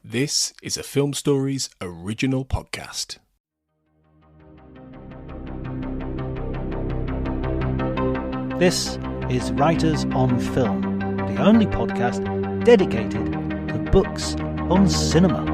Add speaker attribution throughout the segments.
Speaker 1: This is a Film Stories original podcast.
Speaker 2: This is Writers on Film, the only podcast dedicated to books on cinema.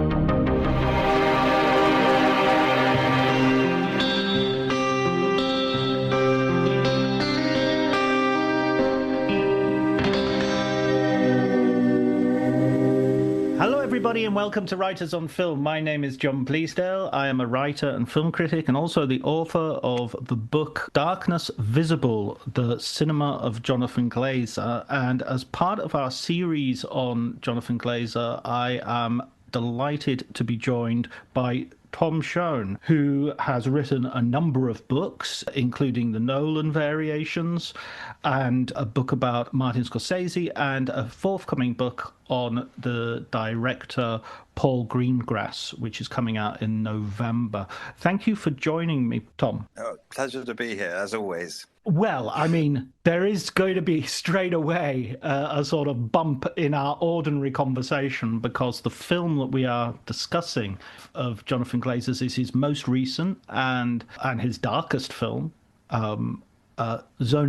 Speaker 2: Hello everybody and welcome to Writers on Film. My name is John Bleasdale. I am a writer and film critic and also the author of the book Darkness Visible, the Cinema of Jonathan Glazer. And as part of our series on Jonathan Glazer, I am delighted to be joined by Tom Schoen, who has written a number of books, including the Nolan variations and a book about Martin Scorsese and a forthcoming book on the director Paul Greengrass, which is coming out in November. Thank you for joining me, Tom.
Speaker 3: Oh, pleasure to be here, as always.
Speaker 2: Well, I mean, there is going to be straight away a sort of bump in our ordinary conversation because the film that we are discussing of Jonathan Glazer's is his most recent and his darkest film, Zone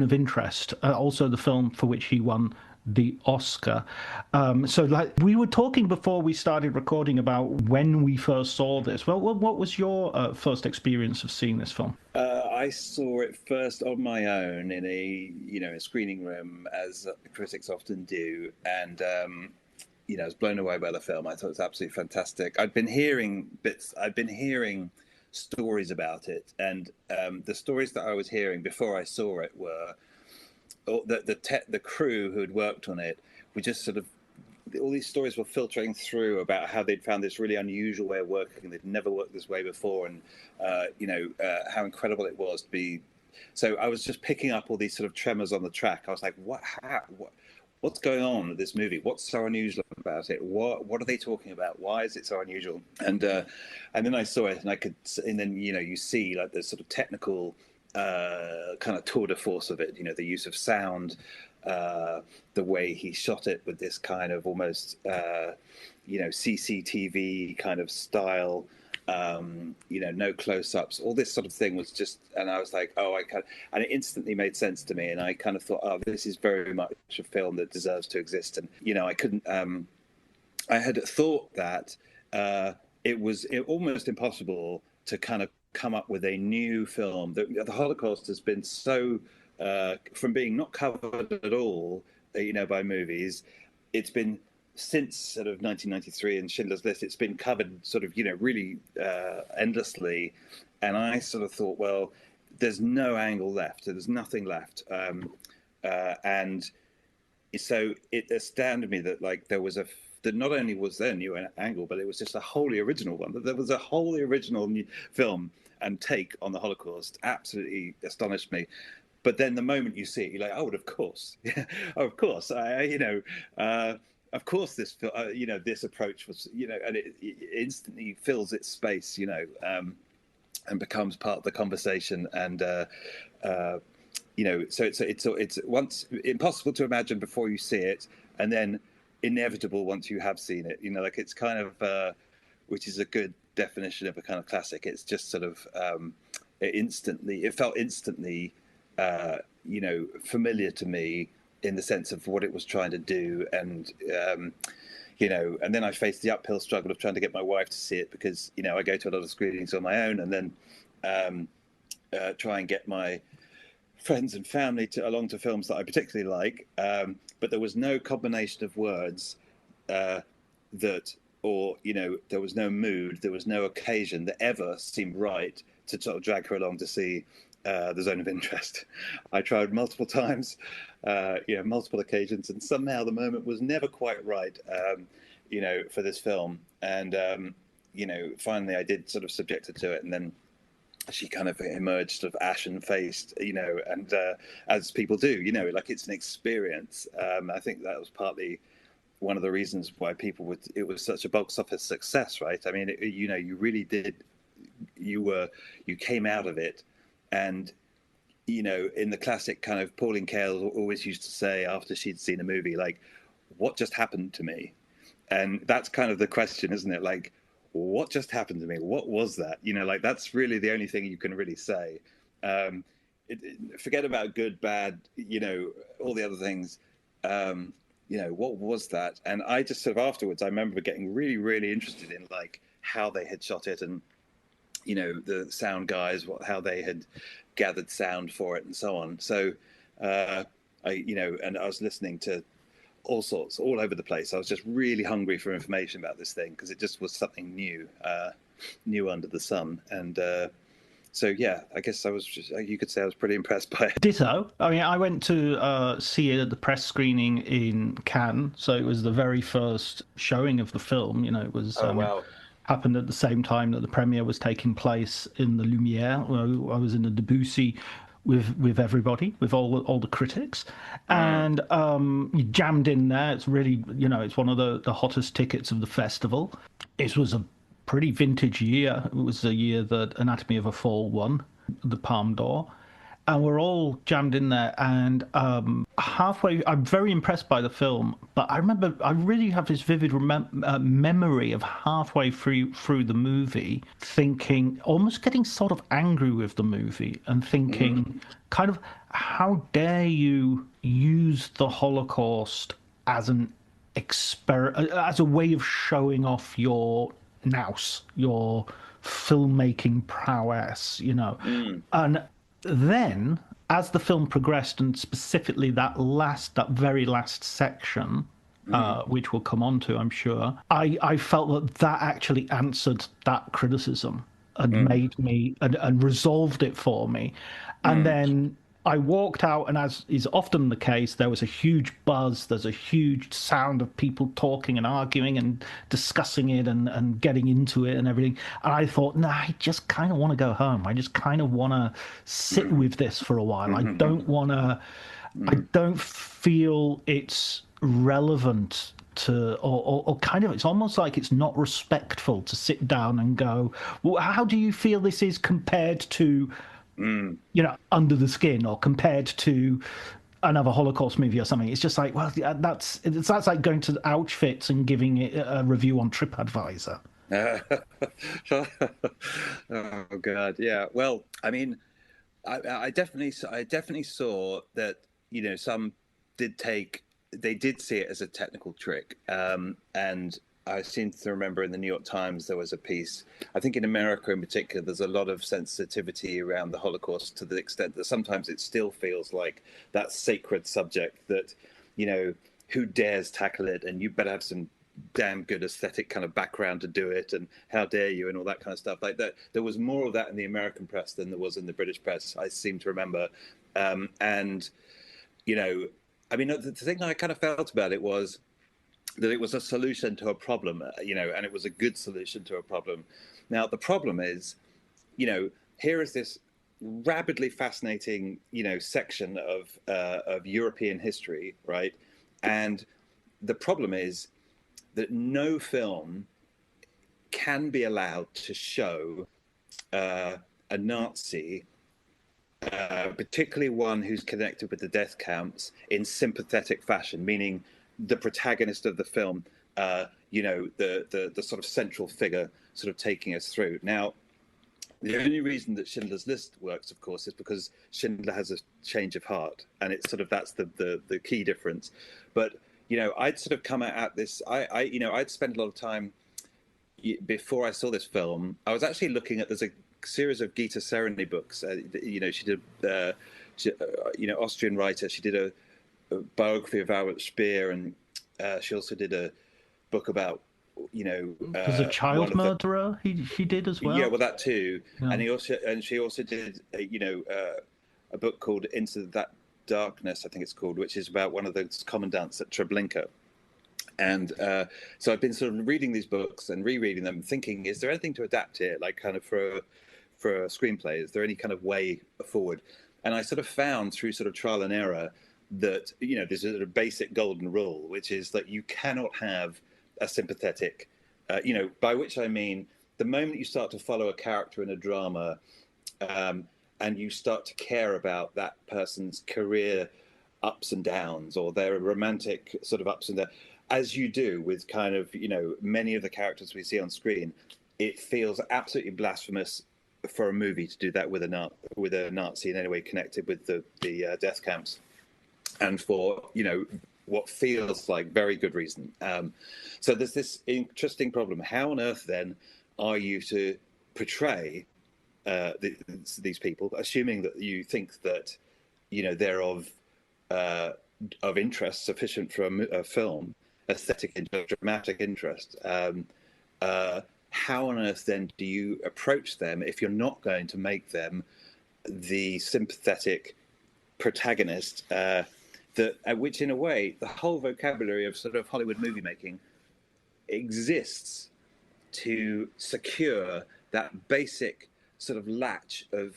Speaker 2: of Interest, also the film for which he won the Oscar. So like we were talking before we started recording about when we first saw this. Well, what was your first experience of seeing this film?
Speaker 3: I saw it first on my own in a screening room, as critics often do, and I was blown away by the film. I thought it was absolutely fantastic. I'd been hearing stories about it, and the stories that I was hearing before I saw it were the crew who had worked on it were just sort of, all these stories were filtering through about how they'd found this really unusual way of working. They'd never worked this way before, and how incredible it was to be. So I was just picking up all these sort of tremors on the track. I was like, what's going on with this movie? What's so unusual about it? What are they talking about? Why is it so unusual? And then I saw it, and then you see like the sort of technical kind of tour de force of it, the use of sound, the way he shot it with this kind of almost CCTV kind of style, no close-ups, all this sort of thing was just, and I was like, and it instantly made sense to me, and I kind of thought, this is very much a film that deserves to exist. And I had thought that it was almost impossible to kind of come up with a new film. The Holocaust has been so, from being not covered at all, by movies, it's been since sort of 1993 and Schindler's List, it's been covered sort of, really endlessly. And I sort of thought, well, there's no angle left. There's nothing left. And so it astounded me that that not only was there a new angle, but it was just a wholly original one. That there was a wholly original new film and take on the Holocaust. Absolutely astonished me. But then the moment you see it, you're like, oh, of course, yeah, of course, of course, this this approach was, and it instantly fills its space, and becomes part of the conversation. And so it's once impossible to imagine before you see it, and then inevitable once you have seen it. It's kind of, which is a good definition of a kind of classic. It's just sort of it felt instantly familiar to me in the sense of what it was trying to do. And and then I faced the uphill struggle of trying to get my wife to see it, because I go to a lot of screenings on my own, and then try and get my friends and family along to films that I particularly like, but there was no combination of words there was no mood, there was no occasion that ever seemed right to sort of drag her along to see the Zone of Interest. I tried multiple times, multiple occasions, and somehow the moment was never quite right, for this film. And finally I did sort of subject her to it, and then she kind of emerged sort of ashen-faced, and as people do, it's an experience. I think that was partly one of the reasons why it was such a box office success, right? I mean, you really did, you came out of it, and, in the classic kind of Pauline Kael always used to say after she'd seen a movie, like, what just happened to me? And that's kind of the question, isn't it? Like, what just happened to me? What was that? Like that's really the only thing you can really say. Forget about good, bad, all the other things. What was that? And I just sort of afterwards, I remember getting really, really interested in like how they had shot it, and the sound guys, how they had gathered sound for it, and so on. So and I was listening to all sorts, all over the place. I was just really hungry for information about this thing because it just was something new under the sun. And so, yeah, I guess you could say I was pretty impressed by it.
Speaker 2: Ditto. I mean, I went to see it at the press screening in Cannes, so it was the very first showing of the film. It was
Speaker 3: Wow.
Speaker 2: Happened at the same time that the premiere was taking place in the Lumiere. I was in the Debussy with everybody, with all the critics, and you jammed in there. It's really, it's one of the hottest tickets of the festival. It was a pretty vintage year. It was the year that Anatomy of a Fall won the Palme d'Or. And we're all jammed in there. And halfway, I'm very impressed by the film. But I remember, I really have this vivid memory of halfway through the movie, thinking, almost getting sort of angry with the movie and thinking, kind of, how dare you use the Holocaust as as a way of showing off your nous, your filmmaking prowess, And then, as the film progressed, and specifically that very last section, which we'll come on to, I'm sure, I felt that actually answered that criticism and made me and resolved it for me. And then I walked out, and as is often the case, there was a huge buzz. There's a huge sound of people talking and arguing and discussing it and getting into it and everything. And I thought, nah, I just kind of want to go home. I just kind of want to sit with this for a while. I don't want to. I don't feel it's relevant to, or kind of, it's almost like it's not respectful to sit down and go, well, how do you feel this is compared to, Under the Skin, or compared to another Holocaust movie or something? It's just like, well, that's like going to Auschwitz and giving it a review on TripAdvisor.
Speaker 3: Oh God, yeah. Well, I mean, I definitely saw that. Some they did see it as a technical trick, and I seem to remember in the New York Times there was a piece. I think in America in particular, there's a lot of sensitivity around the Holocaust to the extent that sometimes it still feels like that sacred subject that, who dares tackle it, and you better have some damn good aesthetic kind of background to do it, and how dare you, and all that kind of stuff like that. There was more of that in the American press than there was in the British press, I seem to remember. And, I mean, the thing I kind of felt about it was that it was a solution to a problem, and it was a good solution to a problem. Now, the problem is, here is this rabidly fascinating, section of European history, right? And the problem is that no film can be allowed to show a Nazi, particularly one who's connected with the death camps, in sympathetic fashion, meaning the protagonist of the film, the sort of central figure sort of taking us through. Now, the only reason that Schindler's List works, of course, is because Schindler has a change of heart, and it's sort of, that's the key difference. But, I'd sort of come at this, I'd spent a lot of time before I saw this film. I was actually looking at, there's a series of Gita Sereny books. She did, Austrian writer. She did a biography of Albert Speer, and she also did a book about,
Speaker 2: there's a child murderer. He did as well.
Speaker 3: Yeah, well, that too.
Speaker 2: Yeah.
Speaker 3: And she also did a book called Into That Darkness, I think it's called, which is about one of the commandants at Treblinka. And so I've been sort of reading these books and rereading them, thinking, is there anything to adapt here, like kind of for a screenplay? Is there any kind of way forward? And I sort of found through sort of trial and error that, there's a basic golden rule, which is that you cannot have a sympathetic, by which I mean, the moment you start to follow a character in a drama, and you start to care about that person's career ups and downs, or their romantic sort of ups and downs, as you do with kind of, many of the characters we see on screen, it feels absolutely blasphemous for a movie to do that with a Nazi in any way connected with the death camps, and for what feels like very good reason. So there's this interesting problem. How on earth then are you to portray these people, assuming that you think that they're of interest sufficient for a film, aesthetic interest, dramatic interest? How on earth then do you approach them if you're not going to make them the sympathetic protagonist, which in a way the whole vocabulary of sort of Hollywood movie making exists to secure that basic sort of latch of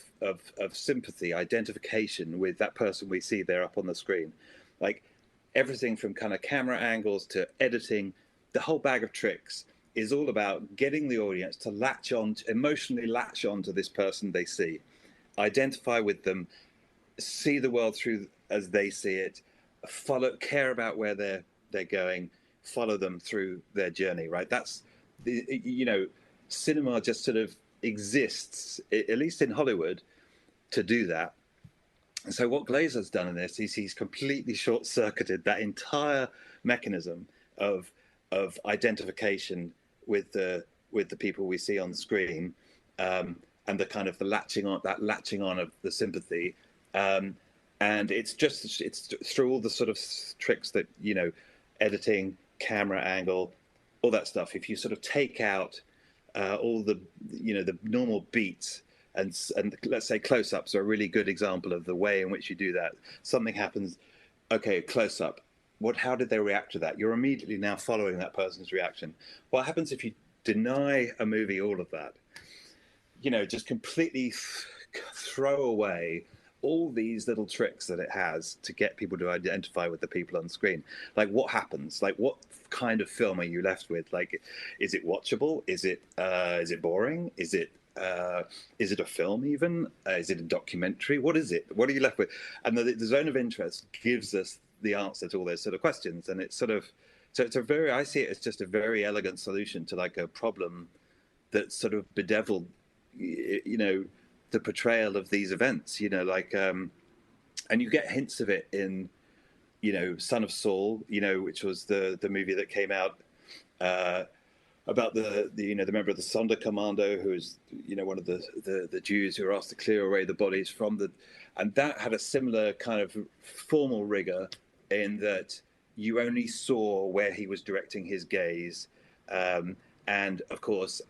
Speaker 3: sympathy, identification with that person we see there up on the screen. Like everything from kind of camera angles to editing, the whole bag of tricks is all about getting the audience to emotionally latch on to this person they see, identify with them, see the world through as they see it, care about where they're going, follow them through their journey, right? That's cinema just sort of exists, at least in Hollywood, to do that. And so what Glazer's done in this is he's completely short-circuited that entire mechanism of identification with the people we see on the screen, and the kind of the latching on of the sympathy, and it's through all the sort of tricks that editing, camera angle, all that stuff. If you sort of take out all the the normal beats, and let's say close-ups are a really good example of the way in which you do that. Something happens, okay, close-up. How did they react to that? You're immediately now following that person's reaction. What happens if you deny a movie all of that? Just completely throw away all these little tricks that it has to get people to identify with the people on screen. Like, what happens? Like, what kind of film are you left with? Like, is it watchable? Is it boring? Is it a film even? Is it a documentary? What is it? What are you left with? And the zone of interest gives us the answer to all those sort of questions. And it's sort of, so I see it as just a very elegant solution to like a problem that sort of bedeviled, the portrayal of these events, and you get hints of it in, Son of Saul, which was the movie that came out about the member of the Sonderkommando, who is, one of the Jews who are asked to clear away the bodies and that had a similar kind of formal rigor in that you only saw where he was directing his gaze, and of course,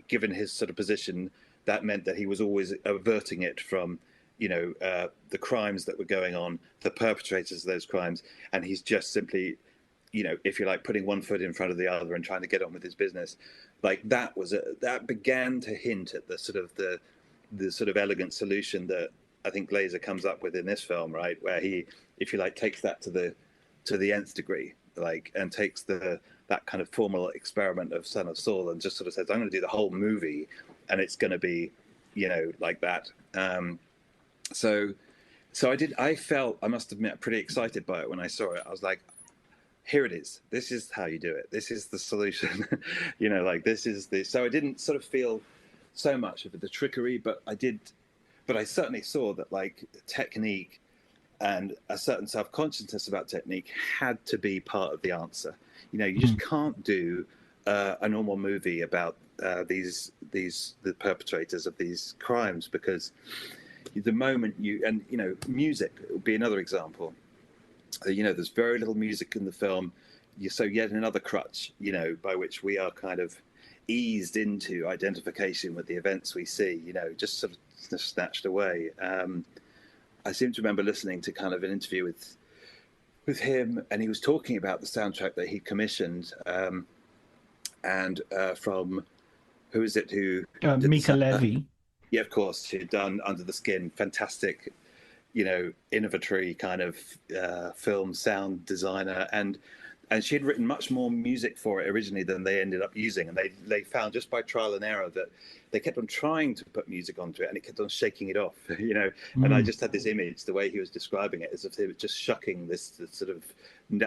Speaker 3: given his sort of position, that meant that he was always averting it from, the crimes that were going on, the perpetrators of those crimes, and he's just simply, if you like, putting one foot in front of the other and trying to get on with his business. Like that began to hint at the sort of elegant solution that I think Glazer comes up with in this film, right, where he, if you like, takes that to the nth degree, like, and takes that kind of formal experiment of Son of Saul and just sort of says, I'm going to do the whole movie and it's going to be, like that. So I felt, I must admit, pretty excited by it when I saw it. I was like, here it is. This is how you do it. This is the solution. This is the, so I didn't sort of feel so much of the trickery, but I certainly saw that like technique and a certain self-consciousness about technique had to be part of the answer. You just can't do a normal movie about the perpetrators of these crimes, because the moment music would be another example. There's very little music in the film, so yet another crutch, by which we are kind of eased into identification with the events we see, just sort of snatched away. I seem to remember listening to kind of an interview with him, and he was talking about the soundtrack that he commissioned, and from, who is it who did
Speaker 2: Mika Levy.
Speaker 3: Yeah, of course, who'd done Under the Skin, fantastic, innovatory kind of film sound designer. And and she had written much more music for it originally than they ended up using. And they found just by trial and error that they kept on trying to put music onto it, and it kept on shaking it off, you know. And I just had this image, the way he was describing it, as if they were just shucking this sort of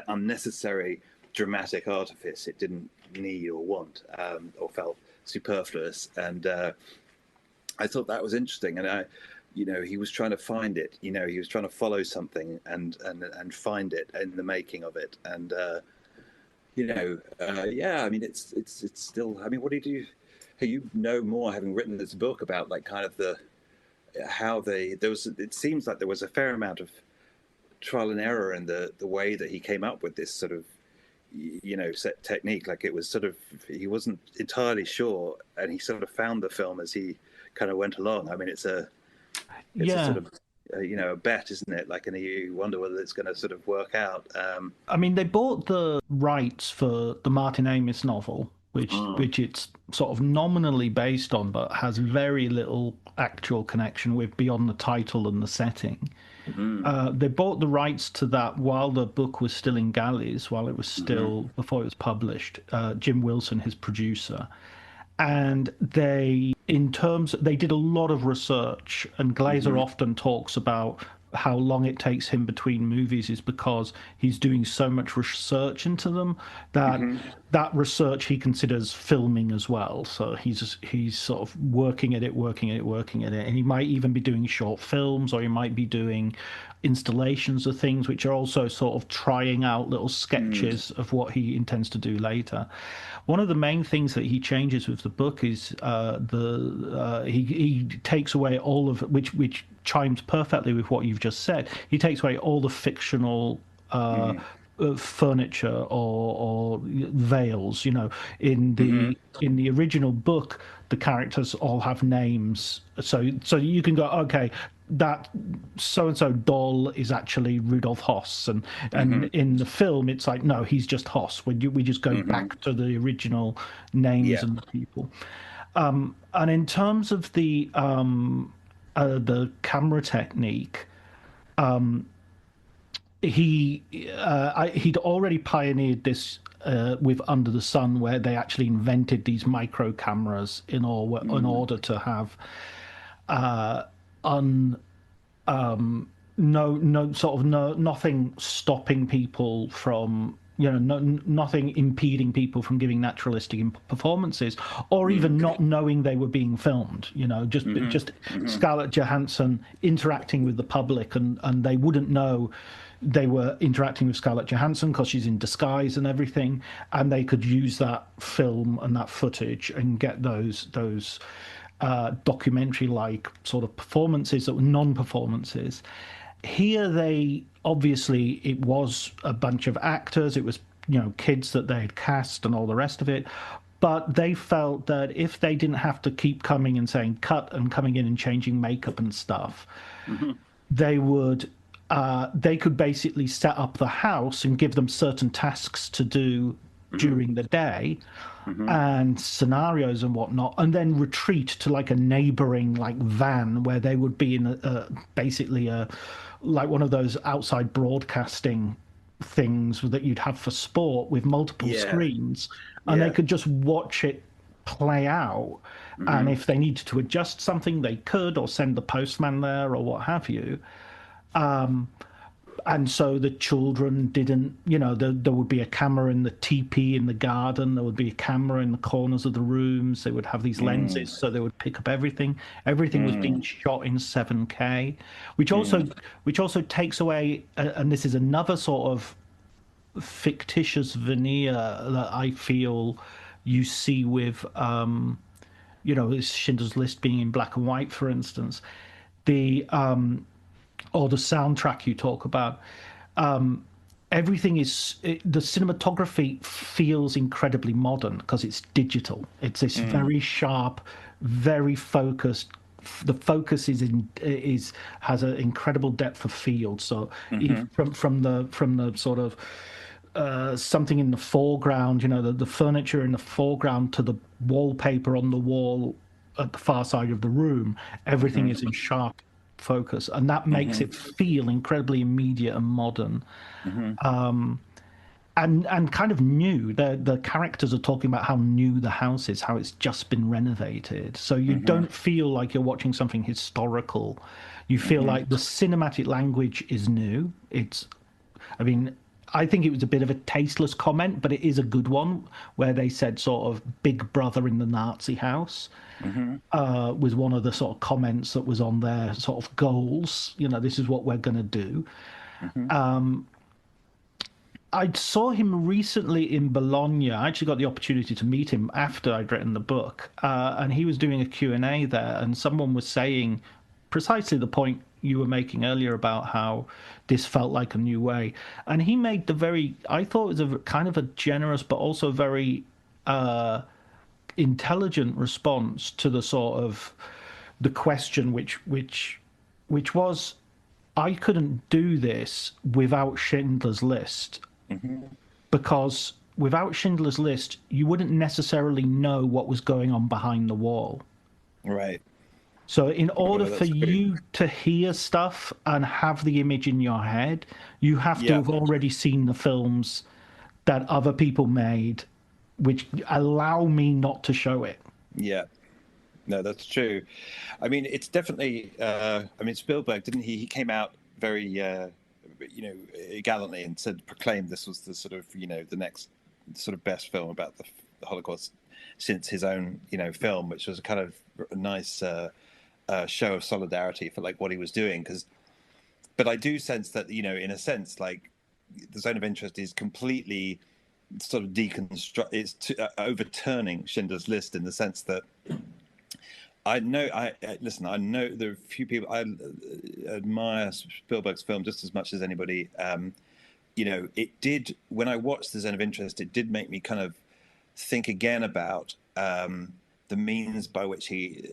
Speaker 3: unnecessary dramatic artifice it didn't need or want, or felt superfluous. And I thought that was interesting. And you know, he was trying to find it. You know, he was trying to follow something and find it in the making of it. And you know, yeah, I mean, it's still. I mean, what did you? Hey, you know more, having written this book, about like kind of how there was. It seems like there was a fair amount of trial and error in the way that he came up with this sort of, you know, set technique. Like, it was sort of, he wasn't entirely sure, and he sort of found the film as he kind of went along. I mean, it's a sort of, you know, a bet, isn't it? Like, and you wonder whether it's going to sort of work out.
Speaker 2: I mean, they bought the rights for the Martin Amis novel, which it's sort of nominally based on, but has very little actual connection with beyond the title and the setting. They bought the rights to that while the book was still in galleys, while it was still, before it was published. Jim Wilson, his producer. And they did a lot of research, and Glazer often talks about how long it takes him between movies is because he's doing so much research into them that that research he considers filming as well. So he's sort of working at it, and he might even be doing short films, or he might be doing installations of things, which are also sort of trying out little sketches of what he intends to do later. One of the main things that he changes with the book is he takes away all of which chimes perfectly with what you've just said. He takes away all the fictional furniture or veils. You know, in the original book, the characters all have names, so you can go, okay, that so and so doll is actually Rudolf Hoss, and in the film it's like, no, he's just Hoss. We just go back to the original names and the people. And in terms of the camera technique, he'd already pioneered this with Under the Sun, where they actually invented these micro cameras in order to have nothing stopping people from, you know, nothing impeding people from giving naturalistic performances, or even not knowing they were being filmed. You know, just Scarlett Johansson interacting with the public, and they wouldn't know they were interacting with Scarlett Johansson because she's in disguise and everything, and they could use that film and that footage and get those documentary-like sort of performances that were non-performances. Here, it was a bunch of actors. It was, you know, kids that they had cast and all the rest of it. But they felt that if they didn't have to keep coming and saying cut and coming in and changing makeup and stuff, they could basically set up the house and give them certain tasks to do during the day, and scenarios and whatnot, and then retreat to like a neighboring like van where they would be in basically like one of those outside broadcasting things that you'd have for sport with multiple screens, and they could just watch it play out. And if they needed to adjust something, they could, or send the postman there or what have you. And so the children didn't, you know, there would be a camera in the teepee in the garden. There would be a camera in the corners of the rooms. They would have these lenses, so they would pick up everything. Everything was being shot in 7K, which also takes away, and this is another sort of fictitious veneer that I feel you see with, you know, Schindler's List being in black and white, for instance. Or the soundtrack you talk about, everything is, the cinematography feels incredibly modern because it's digital. It's this very sharp, very focused. The focus has an incredible depth of field. So from the sort of something in the foreground, you know, the furniture in the foreground, to the wallpaper on the wall at the far side of the room, everything is in sharp focus, and that makes it feel incredibly immediate and modern. and kind of new. The characters are talking about how new the house is, how it's just been renovated. So you don't feel like you're watching something historical. You feel like the cinematic language is new. I mean, I think it was a bit of a tasteless comment, but it is a good one, where they said sort of "Big Brother in the Nazi house." Was one of the sort of comments that was on their sort of goals. You know, this is what we're going to do. I saw him recently in Bologna. I actually got the opportunity to meet him after I'd written the book, and he was doing a Q&A there, and someone was saying precisely the point you were making earlier about how this felt like a new way. And he made I thought it was a kind of a generous but also very intelligent response to the sort of the question which was, I couldn't do this without Schindler's List, because without Schindler's List, you wouldn't necessarily know what was going on behind the wall.
Speaker 3: Right.
Speaker 2: So in order for
Speaker 3: That's great.
Speaker 2: you to hear stuff and have the image in your head, you have to
Speaker 3: Yeah.
Speaker 2: have already seen the films that other people made, which allow me not to show it.
Speaker 3: Yeah. No, that's true. I mean, it's definitely. I mean, Spielberg, didn't he? He came out very, gallantly and proclaimed this was the sort of, the next sort of best film about the Holocaust since his own, film, which was a kind of a nice show of solidarity for like what he was doing. But I do sense that, in a sense, like the Zone of Interest is completely sort of overturning Schindler's List in the sense that. I know. Listen. I know there are a few people. I admire Spielberg's film just as much as anybody. It did, when I watched The Zone of Interest, it did make me kind of think again about the means by which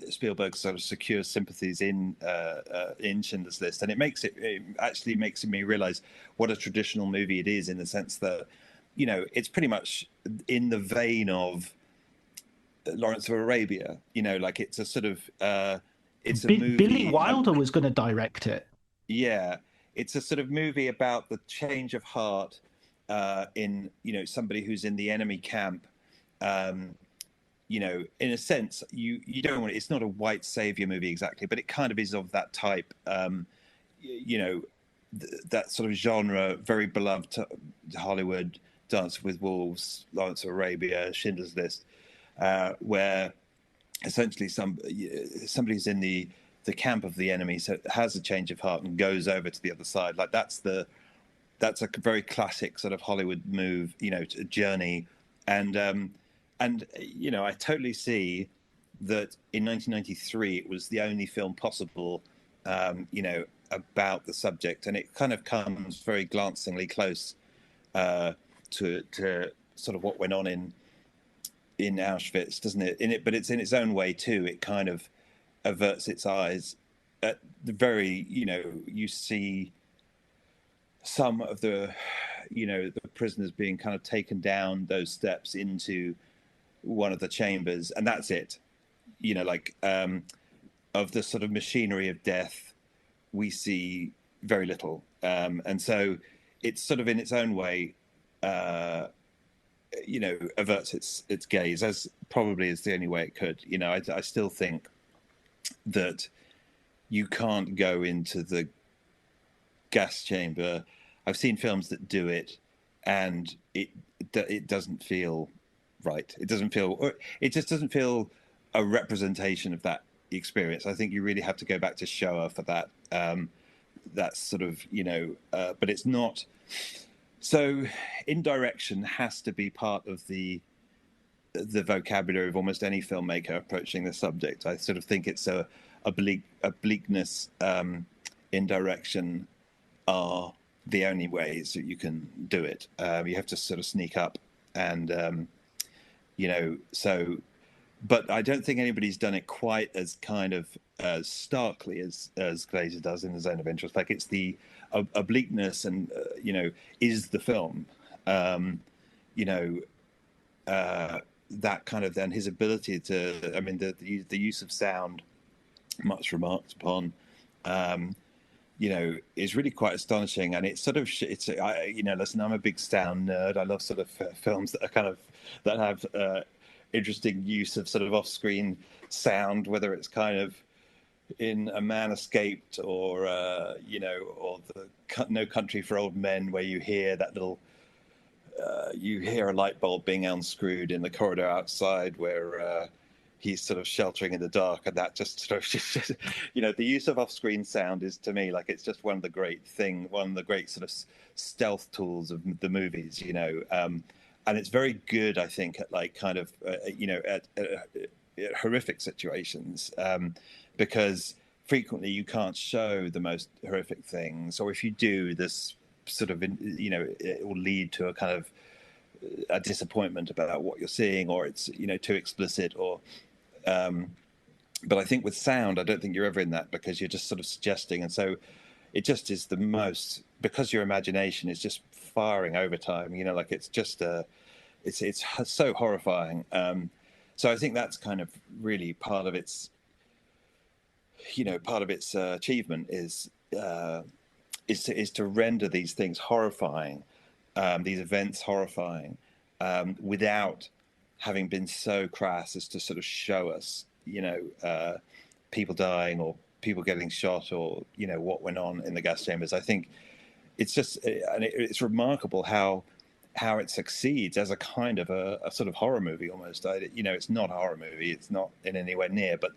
Speaker 3: Spielberg sort of secures sympathies in Schindler's List, and it actually makes me realize what a traditional movie it is, in the sense that it's pretty much in the vein of Lawrence of Arabia, like it's a sort of it's a movie.
Speaker 2: Billy Wilder was going to direct it.
Speaker 3: Yeah, it's a sort of movie about the change of heart in somebody who's in the enemy camp. In a sense, you don't want it. It's not a white savior movie exactly, but it kind of is of that type. That sort of genre, very beloved to Hollywood, Dance with Wolves, Lawrence of Arabia, Schindler's List. Where essentially somebody's in the camp of the enemy, so has a change of heart and goes over to the other side. Like that's a very classic sort of Hollywood move, journey, and I totally see that in 1993 it was the only film possible, about the subject, and it kind of comes very glancingly close to sort of what went on in Auschwitz, doesn't it? But it's in its own way too. It kind of averts its eyes at the very, you see some of the prisoners being kind of taken down those steps into one of the chambers, and that's it. Of the sort of machinery of death, we see very little, and so it's sort of in its own way. Averts its gaze, as probably is the only way it could. I still think that you can't go into the gas chamber. I've seen films that do it, and it doesn't feel right. It just doesn't feel a representation of that experience. I think you really have to go back to Shoah for that. That's sort of, but it's not. So indirection has to be part of the vocabulary of almost any filmmaker approaching the subject. I sort of think it's a bleakness, indirection are the only ways that you can do it. You have to sort of sneak up, and but I don't think anybody's done it quite as kind of as starkly as Glazer does in The Zone of Interest. Like it's the obliqueness and is the film, that kind of, then his ability to, I mean, the use of sound, much remarked upon, is really quite astonishing. And it's sort of, listen, I'm a big sound nerd. I love sort of films that are that have interesting use of sort of off-screen sound, whether it's kind of in A Man Escaped or or the No Country for Old Men, where you hear that little, you hear a light bulb being unscrewed in the corridor outside where he's sort of sheltering in the dark, and that just sort of just, the use of off-screen sound is, to me, like, it's just one of the great sort of stealth tools of the movies, and it's very good, I think, at like kind of at horrific situations, because frequently you can't show the most horrific things, or if you do, this sort of it will lead to a kind of a disappointment about what you're seeing, or it's too explicit, or but I think with sound, I don't think you're ever in that, because you're just sort of suggesting, and so it just is the most, because your imagination is just firing overtime. Like, it's just it's so horrifying. So I think that's kind of really part of its achievement is to render these things horrifying, these events horrifying, without having been so crass as to sort of show us, people dying or people getting shot, or what went on in the gas chambers. I think it's just, and it's remarkable how it succeeds as a kind of a sort of horror movie almost. It's not a horror movie; it's not in anywhere near, but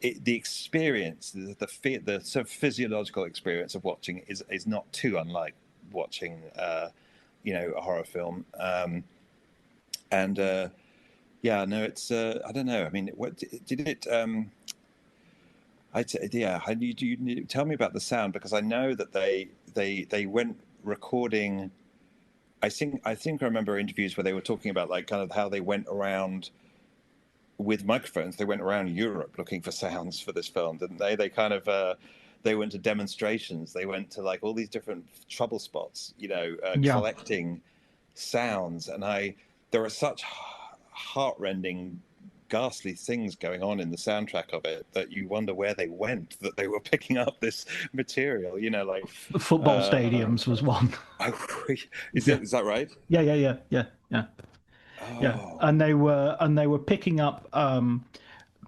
Speaker 3: the experience, the sort of physiological experience of watching it is not too unlike watching, a horror film. It's I don't know. I mean, what did it? You tell me about the sound, because I know that they went recording. I think I remember interviews where they were talking about, like, kind of how they went around with microphones. They went around Europe looking for sounds for this film, didn't they? They kind of they went to demonstrations. They went to, like, all these different trouble spots, collecting sounds. And there are such heartrending, ghastly things going on in the soundtrack of it that you wonder where they went, that they were picking up this material, like
Speaker 2: football stadiums was one.
Speaker 3: Is that right?
Speaker 2: Yeah.
Speaker 3: Oh.
Speaker 2: Yeah, and they were picking up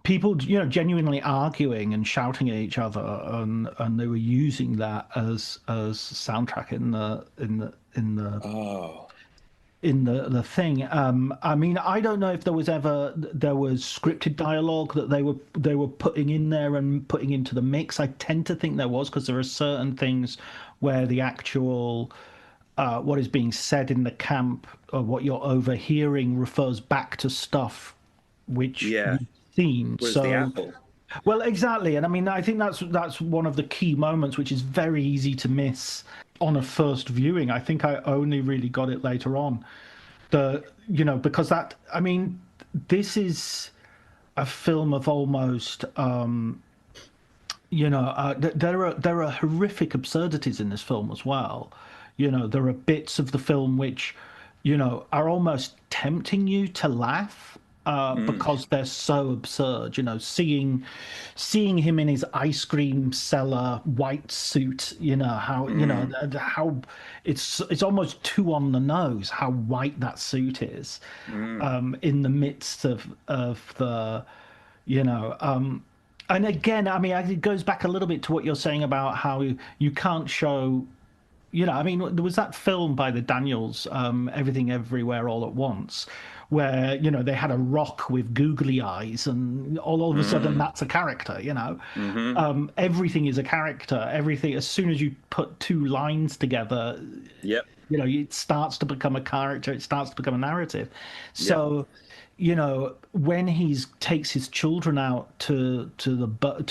Speaker 2: people, genuinely arguing and shouting at each other, and they were using that as soundtrack in the
Speaker 3: Oh.
Speaker 2: in the thing. I mean, I don't know if there was scripted dialogue that they were putting in there and putting into the mix. I tend to think there was, because there are certain things where the actual what is being said in the camp, or what you're overhearing, refers back to stuff which you've seen.
Speaker 3: Where's the apple?
Speaker 2: Well, exactly, and I mean, I think that's one of the key moments, which is very easy to miss on a first viewing. I think I only really got it later on. Because that, I mean, this is a film of almost, there are horrific absurdities in this film as well. There are bits of the film which, are almost tempting you to laugh. Because they're so absurd, seeing him in his ice cream cellar white suit, how it's almost too on the nose how white that suit is, in the midst of the, and again, I mean, it goes back a little bit to what you're saying about how you can't show. I mean, there was that film by the Daniels, Everything Everywhere All at Once, where, they had a rock with googly eyes, and all of a sudden that's a character, Everything is a character. Everything, as soon as you put two lines together, it starts to become a character, it starts to become a narrative. So, when he takes his children out to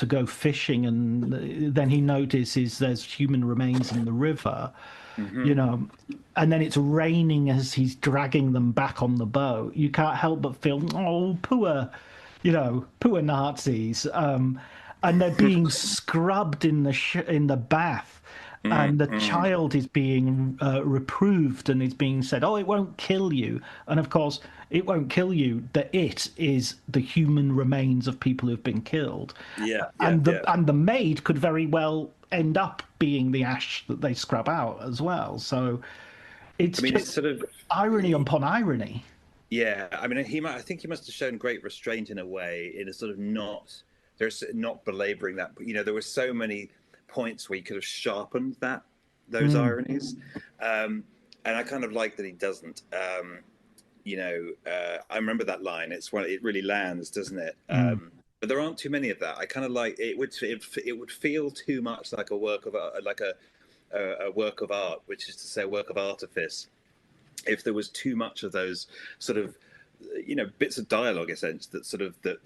Speaker 2: go fishing, and then he notices there's human remains in the river, and then it's raining as he's dragging them back on the boat, you can't help but feel, oh, poor Nazis, and they're being scrubbed in the bath, and the child is being reproved and is being said, "Oh, it won't kill you." And of course, it won't kill you. The it is the human remains of people who've been killed,
Speaker 3: Yeah, yeah,
Speaker 2: and
Speaker 3: yeah.
Speaker 2: the maid could very well end up being the ash that they scrub out as well. So it's
Speaker 3: I mean, it's
Speaker 2: just
Speaker 3: sort of,
Speaker 2: irony upon irony.
Speaker 3: yeah. I mean, I think he must have shown great restraint in a way, in a sort of there's not belaboring that. But there were so many points where he could have sharpened those ironies, and I kind of like that he doesn't. I remember that line. It really lands, doesn't it? But there aren't too many of that. I kind of like it. Would feel too much like a work of like a work of art, which is to say, a work of artifice. If there was too much of those sort of bits of dialogue, essentially, that sort of that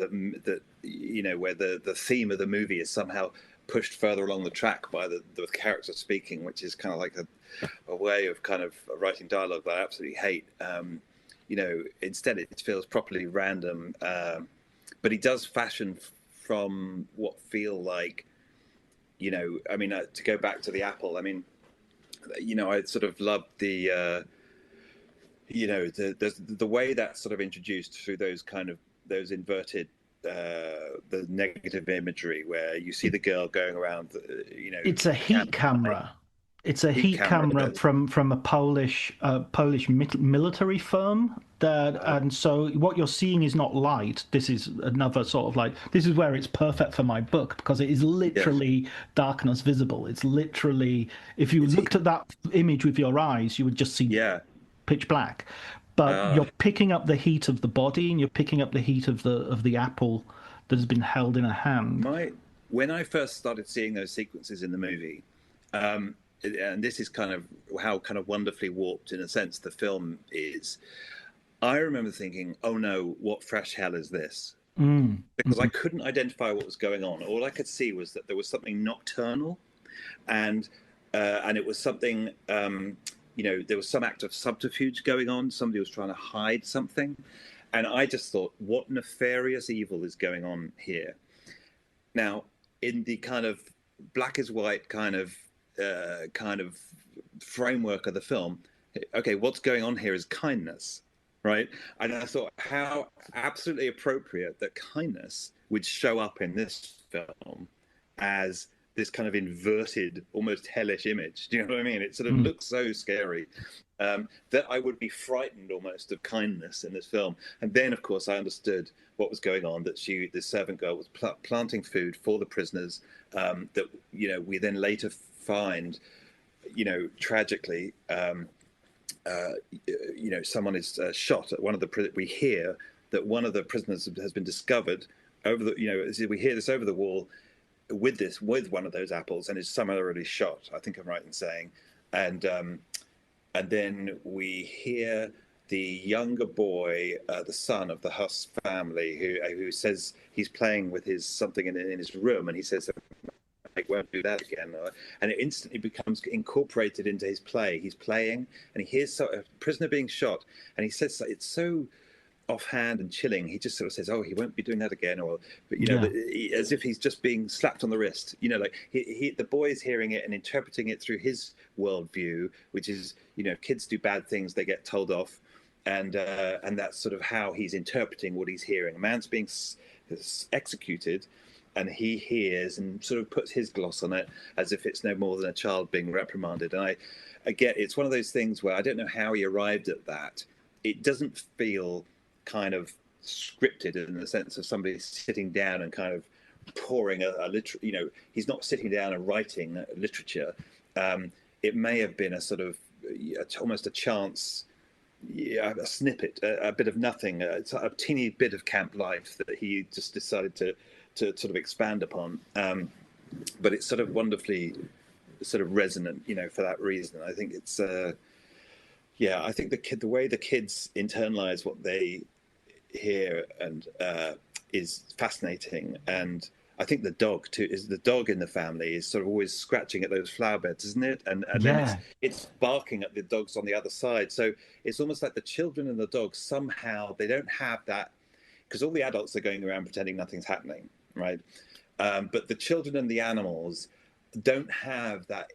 Speaker 3: where the theme of the movie is somehow pushed further along the track by the character speaking, which is kind of like a way of kind of writing dialogue that I absolutely hate. Instead it feels properly random, but he does fashion from what feel like, I mean, to go back to the apple, I mean, I sort of loved the the way that's sort of introduced through those inverted the negative imagery where you see the girl going around
Speaker 2: It's a heat camera. It's a
Speaker 3: heat
Speaker 2: heat
Speaker 3: camera.
Speaker 2: camera from a Polish military firm and so what you're seeing is not light. This is another sort of like, this is where it's perfect for my book, because it is literally darkness visible. It's literally, if you looked at that image with your eyes, you would just see pitch black. But you're picking up the heat of the body, and you're picking up the heat of the apple that has been held in a hand.
Speaker 3: When I first started seeing those sequences in the movie, and this is kind of how kind of wonderfully warped, in a sense, the film is, I remember thinking, oh no, what fresh hell is this? Because I couldn't identify what was going on. All I could see was that there was something nocturnal, and it was something, there was some act of subterfuge going on. Somebody was trying to hide something. And I just thought, what nefarious evil is going on here? Now, in the kind of black is white kind of framework of the film, okay, what's going on here is kindness, right? And I thought how absolutely appropriate that kindness would show up in this film as this kind of inverted, almost hellish image. Do you know what I mean? It sort of looks so scary that I would be frightened almost of kindness in this film. And then, of course, I understood what was going on, that the servant girl was planting food for the prisoners, that, we then later find, tragically, someone is shot at one of we hear that one of the prisoners has been discovered over we hear this over the wall with one of those apples, and is summarily shot. I think I'm right in saying, and then we hear the younger boy, the son of the Huss family, who says he's playing with something in his room, and he says, I won't do that again. And it instantly becomes incorporated into his play. He's playing, and he hears a prisoner being shot, and he says it's so offhand and chilling. He just sort of says, "Oh, he won't be doing that again," as if he's just being slapped on the wrist. Like the boy is hearing it and interpreting it through his worldview, which is, kids do bad things, they get told off, and that's sort of how he's interpreting what he's hearing. A man's being executed, and he hears and sort of puts his gloss on it as if it's no more than a child being reprimanded. And I get it's one of those things where I don't know how he arrived at that. It doesn't feel kind of scripted in the sense of somebody sitting down and kind of pouring a he's not sitting down and writing literature. It may have been a sort of almost a chance, a snippet, a bit of nothing, a teeny bit of camp life that he just decided to sort of expand upon. But it's sort of wonderfully sort of resonant, for that reason. I think it's, I think the way the kids internalize what they hear and is fascinating. And I think the dog too, is the dog in the family is sort of always scratching at those flower beds, isn't it? And then it's barking at the dogs on the other side. So it's almost like the children and the dogs, somehow they don't have that, because all the adults are going around pretending nothing's happening, right? But the children and the animals don't have that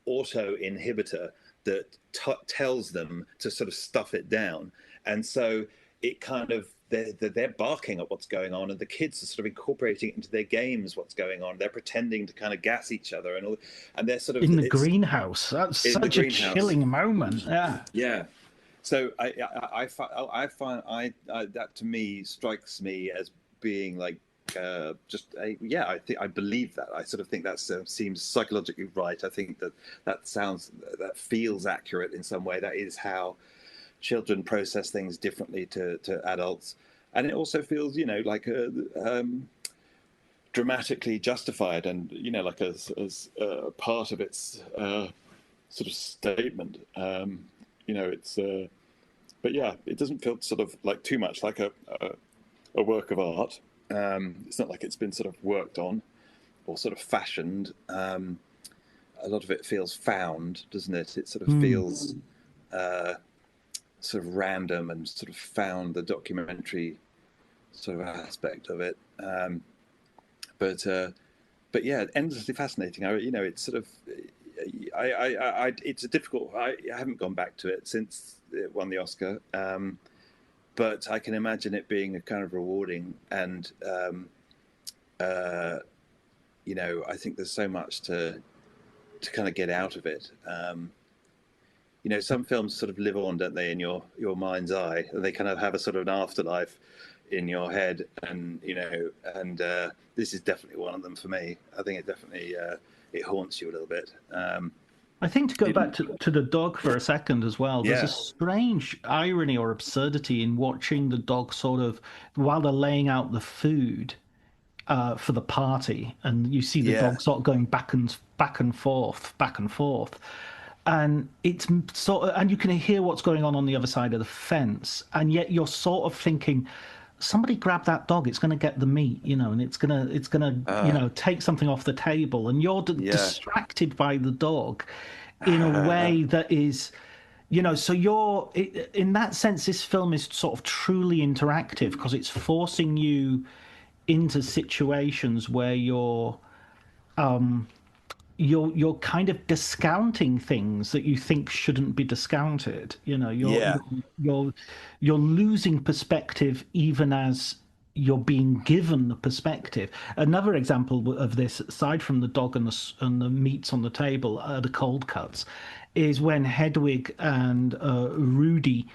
Speaker 3: auto inhibitor that tells them to sort of stuff it down, and so it kind of they're barking at what's going on, and the kids are sort of incorporating into their games what's going on. They're pretending to kind of gas each other, and they're sort of
Speaker 2: In the greenhouse. That's
Speaker 3: in the
Speaker 2: such a
Speaker 3: greenhouse.
Speaker 2: chilling moment. Yeah.
Speaker 3: Yeah. So I find that to me strikes me as being like I believe that. I sort of think that seems psychologically right. I think that feels accurate in some way. That is how children process things differently to adults, and it also feels like dramatically justified, and like as part of its sort of statement. It's but yeah, it doesn't feel sort of like too much like a work of art. It's not like it's been sort of worked on or sort of fashioned. A lot of it feels found, doesn't it? It sort of feels sort of random and sort of found, the documentary sort of aspect of it. But yeah, endlessly fascinating. It's sort of it's a difficult. I haven't gone back to it since it won the Oscar, but I can imagine it being a kind of rewarding, and I think there's so much to kind of get out of it. Some films sort of live on, don't they, in your mind's eye? They kind of have a sort of an afterlife in your head, and this is definitely one of them for me. I think it definitely it haunts you a little bit.
Speaker 2: I think to go back to the dog for a second as well, there's a strange irony or absurdity in watching the dog sort of, while they're laying out the food for the party, and you see the dog sort of going back and forth, and it's sort of, and you can hear what's going on the other side of the fence, and yet you're sort of thinking, somebody grab that dog, it's going to get the meat, and it's going to take something off the table, and you're distracted by the dog in a way that is, so you're, in that sense, this film is sort of truly interactive because it's forcing you into situations where you're kind of discounting things that you think shouldn't be discounted. You're losing perspective even as you're being given the perspective. Another example of this, aside from the dog and the meats on the table, the cold cuts, is when Hedwig and Rudy.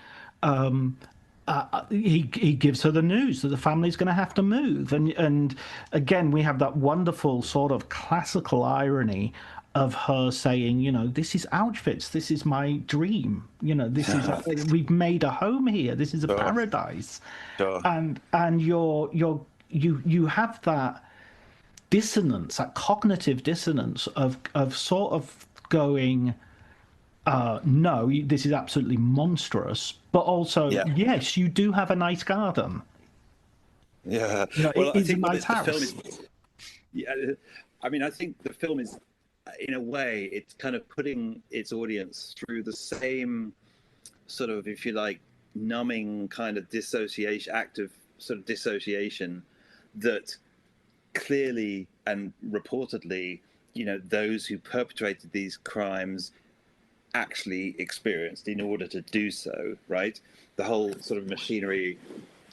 Speaker 2: He gives her the news that the family's going to have to move, and again we have that wonderful sort of classical irony of her saying, this is Auschwitz, this is my dream, this is we've made a home here, this is a paradise, and you have that dissonance, that cognitive dissonance of sort of going, no, this is absolutely monstrous, but also, yes, you do have a nice garden.
Speaker 3: Yeah,
Speaker 2: it is a nice house.
Speaker 3: The film is, I think the film is, in a way, it's kind of putting its audience through the same sort of, if you like, numbing kind of dissociation, active sort of dissociation that clearly and reportedly, those who perpetrated these crimes actually experienced in order to do so, right? The whole sort of machinery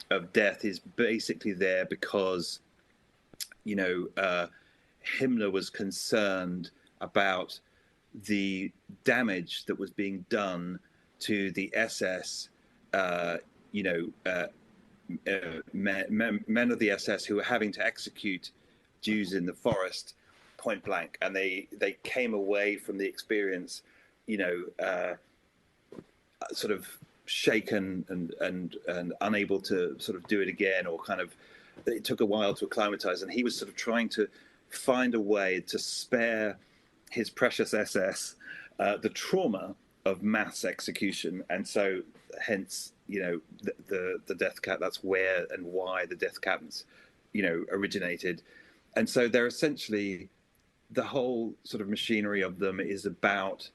Speaker 3: of death is basically there because, Himmler was concerned about the damage that was being done to the SS, men of the SS who were having to execute Jews in the forest point blank, and they came away from the experience sort of shaken and unable to sort of do it again, or kind of, it took a while to acclimatize, and he was sort of trying to find a way to spare his precious SS the trauma of mass execution, and so hence the death cap. That's where and why the death camps originated, and so they're essentially, the whole sort of machinery of them is about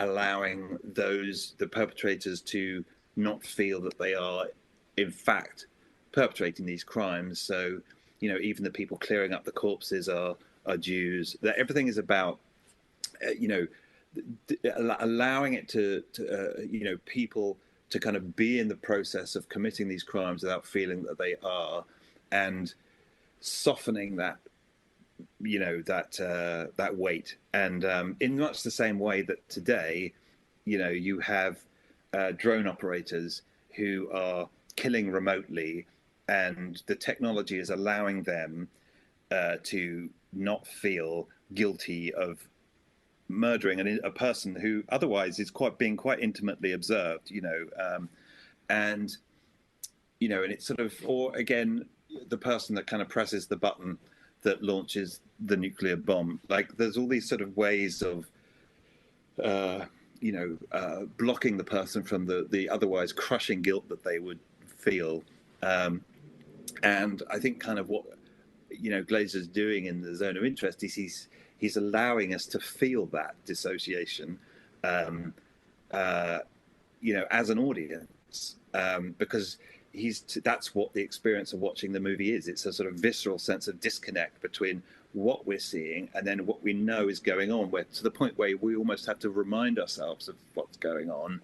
Speaker 3: allowing the perpetrators to not feel that they are in fact perpetrating these crimes. So even the people clearing up the corpses are are Jews. That everything is about, you know, allowing it to you know, people to kind of be in the process of committing these crimes without feeling that they are, and softening that, you know, that weight. And in much the same way that today, you know, you have drone operators who are killing remotely, and the technology is allowing them to not feel guilty of murdering a person who otherwise is being quite intimately observed, you know, and you know, and it's sort of, or again, the person that kind of presses the button that launches the nuclear bomb. Like, there's all these sort of ways of, you know, blocking the person from the otherwise crushing guilt that they would feel. And I think kind of what, you know, Glazer's doing in The Zone of Interest is he's allowing us to feel that dissociation, you know, as an audience, because that's what the experience of watching the movie is. It's a sort of visceral sense of disconnect between what we're seeing and then what we know is going on, where to the point where we almost have to remind ourselves of what's going on.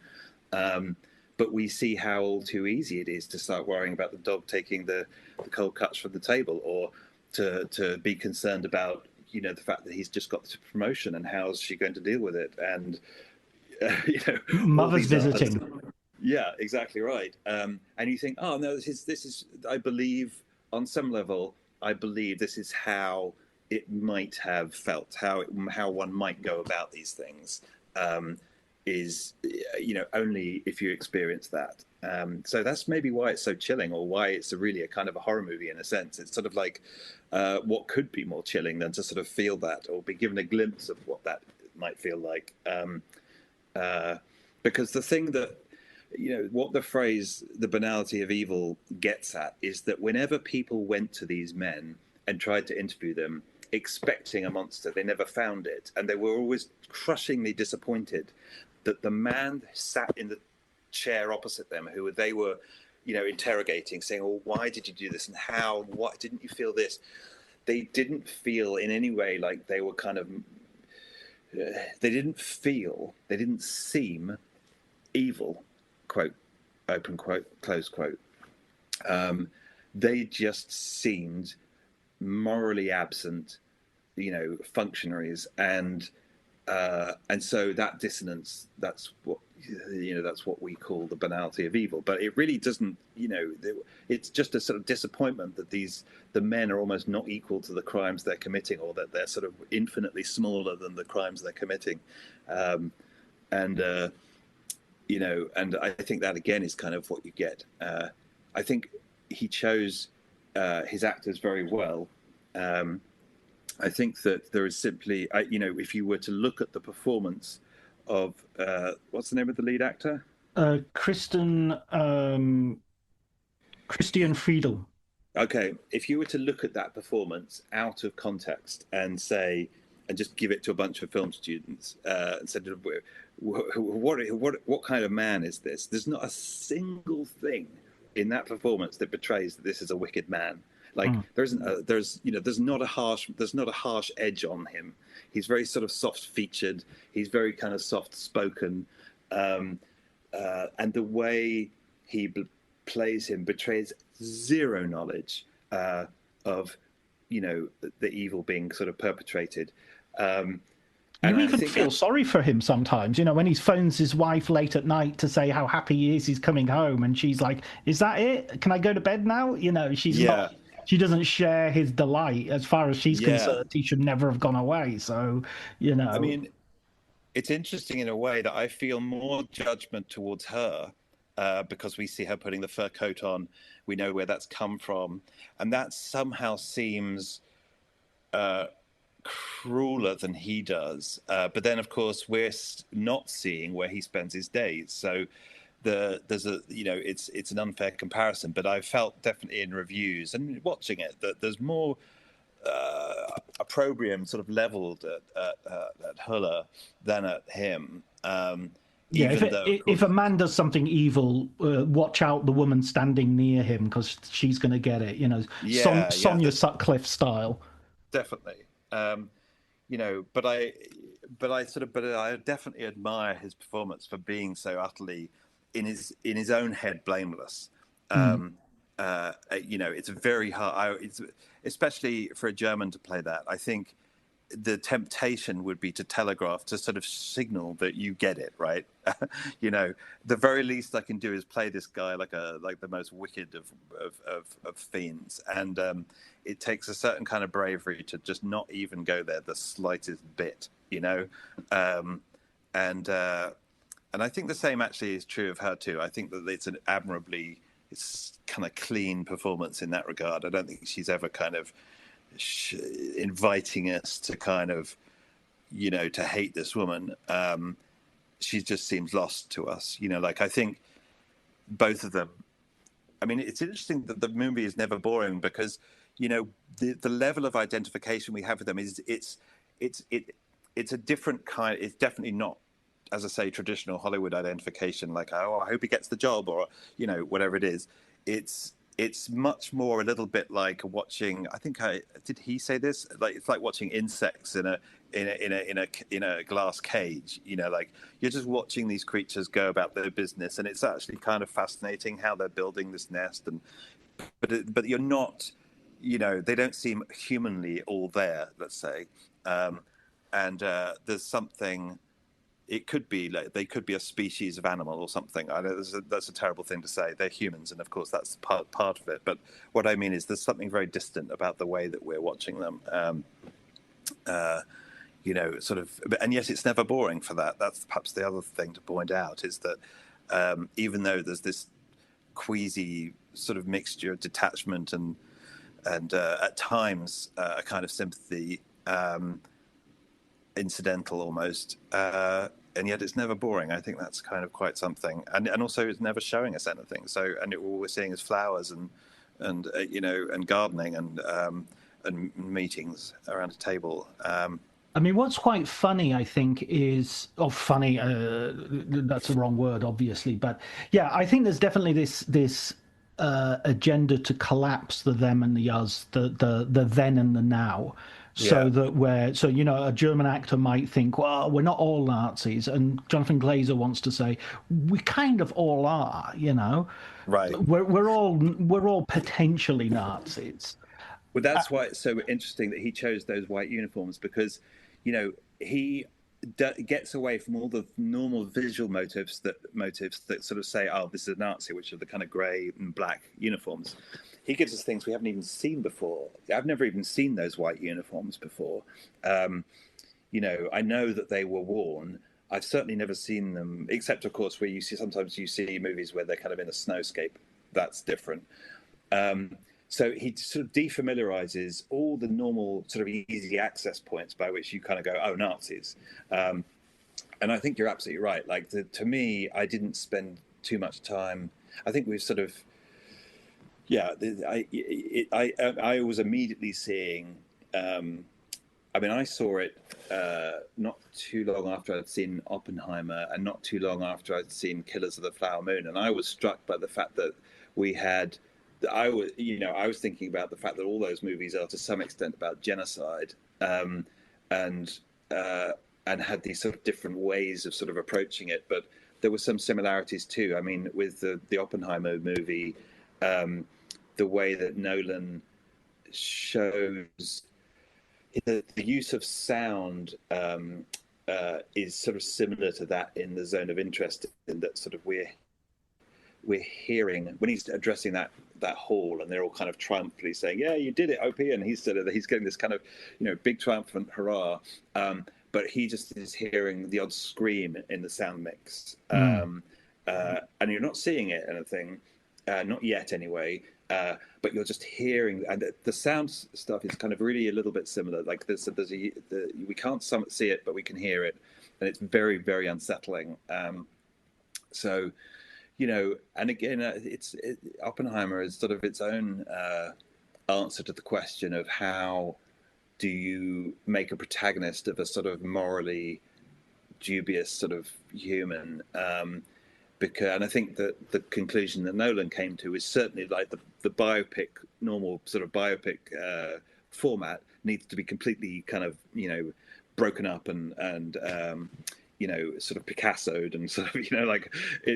Speaker 3: But we see how all too easy it is to start worrying about the dog taking the cold cuts from the table, or to be concerned about, you know, the fact that he's just got the promotion and how's she going to deal with it, and you know,
Speaker 2: mother's visiting.
Speaker 3: Yeah, exactly right. And you think, oh no, this is. I believe on some level, I believe this is how it might have felt, how one might go about these things. Is, you know, only if you experience that. So that's maybe why it's so chilling, or why it's really a kind of a horror movie in a sense. It's sort of like, what could be more chilling than to sort of feel that, or be given a glimpse of what that might feel like. Because the thing that, you know, what the phrase "the banality of evil" gets at is that whenever people went to these men and tried to interview them expecting a monster, they never found it, and they were always crushingly disappointed that the man sat in the chair opposite them, who they were, you know, interrogating, saying, "Well, why did you do this? And how? What didn't you feel this?" They didn't feel in any way like they were kind of. They didn't seem evil. Quote, open quote, close quote. They just seemed morally absent, you know, functionaries, and so that dissonance, that's what, you know, that's what we call the banality of evil. But it really doesn't, you know, it's just a sort of disappointment that the men are almost not equal to the crimes they're committing, or that they're sort of infinitely smaller than the crimes they're committing. You know, and I think that again is kind of what you get. I think he chose his actors very well. I think that there is simply, you know, if you were to look at the performance of what's the name of the lead actor?
Speaker 2: Christian Friedel.
Speaker 3: Okay, if you were to look at that performance out of context and say, and just give it to a bunch of film students and said, what kind of man is this? There's not a single thing in that performance that betrays that this is a wicked man. Like there's not a harsh edge on him. He's very sort of soft featured. He's very kind of soft spoken, and the way he plays him betrays zero knowledge of, you know, the evil being sort of perpetrated.
Speaker 2: You even feel sorry for him sometimes, you know, when he phones his wife late at night to say how happy he is he's coming home, and she's like, "Is that it? Can I go to bed now?" You know, she's not. She doesn't share his delight. As far as she's concerned, he should never have gone away. So, you know.
Speaker 3: I mean, it's interesting in a way that I feel more judgment towards her because we see her putting the fur coat on. We know where that's come from. And that somehow seems crueler than he does. But then, of course, we're not seeing where he spends his days. So there's a, you know, it's an unfair comparison. But I felt definitely in reviews and watching it that there's more opprobrium sort of leveled at Huller than at him.
Speaker 2: If a man does something evil, watch out the woman standing near him, because she's going to get it, you know, Sonia Sutcliffe style.
Speaker 3: Definitely. But I definitely admire his performance for being so utterly in his own head blameless. It's very hard. Especially for a German to play that. I think the temptation would be to telegraph, to sort of signal that you get it, right? The very least I can do is play this guy like the most wicked of fiends, and it takes a certain kind of bravery to just not even go there the slightest bit, and I think the same actually is true of her too. I think that it's kind of clean performance in that regard. I don't think she's ever kind of inviting us to kind of, to hate this woman. She just seems lost to us, I think both of them. I mean, it's interesting that the movie is never boring because, the level of identification we have with them it's a different kind. It's definitely not, as I say, traditional Hollywood identification, like, oh, I hope he gets the job, or whatever it is. It's much more a little bit like watching. Did he say this? Like, it's like watching insects in a glass cage. Like, you're just watching these creatures go about their business, and it's actually kind of fascinating how they're building this nest. But you're not. They don't seem humanly all there. Let's say, and there's something. It could be like they could be a species of animal or something. I know that's a terrible thing to say. They're humans, and of course that's part of it. But what I mean is there's something very distant about the way that we're watching them. Sort of, and yet it's never boring for that. That's perhaps the other thing to point out is that even though there's this queasy sort of mixture of detachment and at times a kind of sympathy. Incidental almost, and yet it's never boring. I think that's kind of quite something, and also it's never showing us anything. So, and all we're seeing is flowers and gardening and meetings around a table.
Speaker 2: I mean, what's quite funny, I think, is, funny. That's the wrong word, obviously, but yeah, I think there's definitely this agenda to collapse the them and the us, the then and the now. So a German actor might think, well, we're not all Nazis, and Jonathan Glazer wants to say, we kind of all are,
Speaker 3: Right.
Speaker 2: We're all potentially Nazis.
Speaker 3: Well, that's why it's so interesting that he chose those white uniforms, because, he gets away from all the normal visual motives that sort of say, oh, this is a Nazi, which are the kind of grey and black uniforms. He gives us things we haven't even seen before. I've never even seen those white uniforms before. I know that they were worn. I've certainly never seen them, except, of course, where sometimes you see movies where they're kind of in a snowscape. That's different. So he sort of defamiliarizes all the normal sort of easy access points by which you kind of go, oh, Nazis. And I think you're absolutely right. Like, to me, I didn't spend too much time. I think we've sort of, I was immediately seeing. I saw it not too long after I'd seen Oppenheimer, and not too long after I'd seen Killers of the Flower Moon, and I was struck by the fact that we had. I was thinking about the fact that all those movies are to some extent about genocide, and had these sort of different ways of sort of approaching it, but there were some similarities too. I mean, with the Oppenheimer movie. The way that Nolan shows the use of sound is sort of similar to that in The Zone of Interest, in that sort of we're hearing when he's addressing that hall, and they're all kind of triumphantly saying, "Yeah, you did it, OP," and he's getting this kind of big triumphant hurrah, but he just is hearing the odd scream in the sound mix, and you're not seeing it anything. Not yet, anyway. But you're just hearing, and the sound stuff is kind of really a little bit similar. Like we can't see it, but we can hear it, and it's very, very unsettling. So, and again, Oppenheimer is sort of its own answer to the question of how do you make a protagonist of a sort of morally dubious sort of human. And I think that the conclusion that Nolan came to is certainly like the biopic, normal sort of biopic format needs to be completely kind of, broken up and sort of Picassoed and sort of,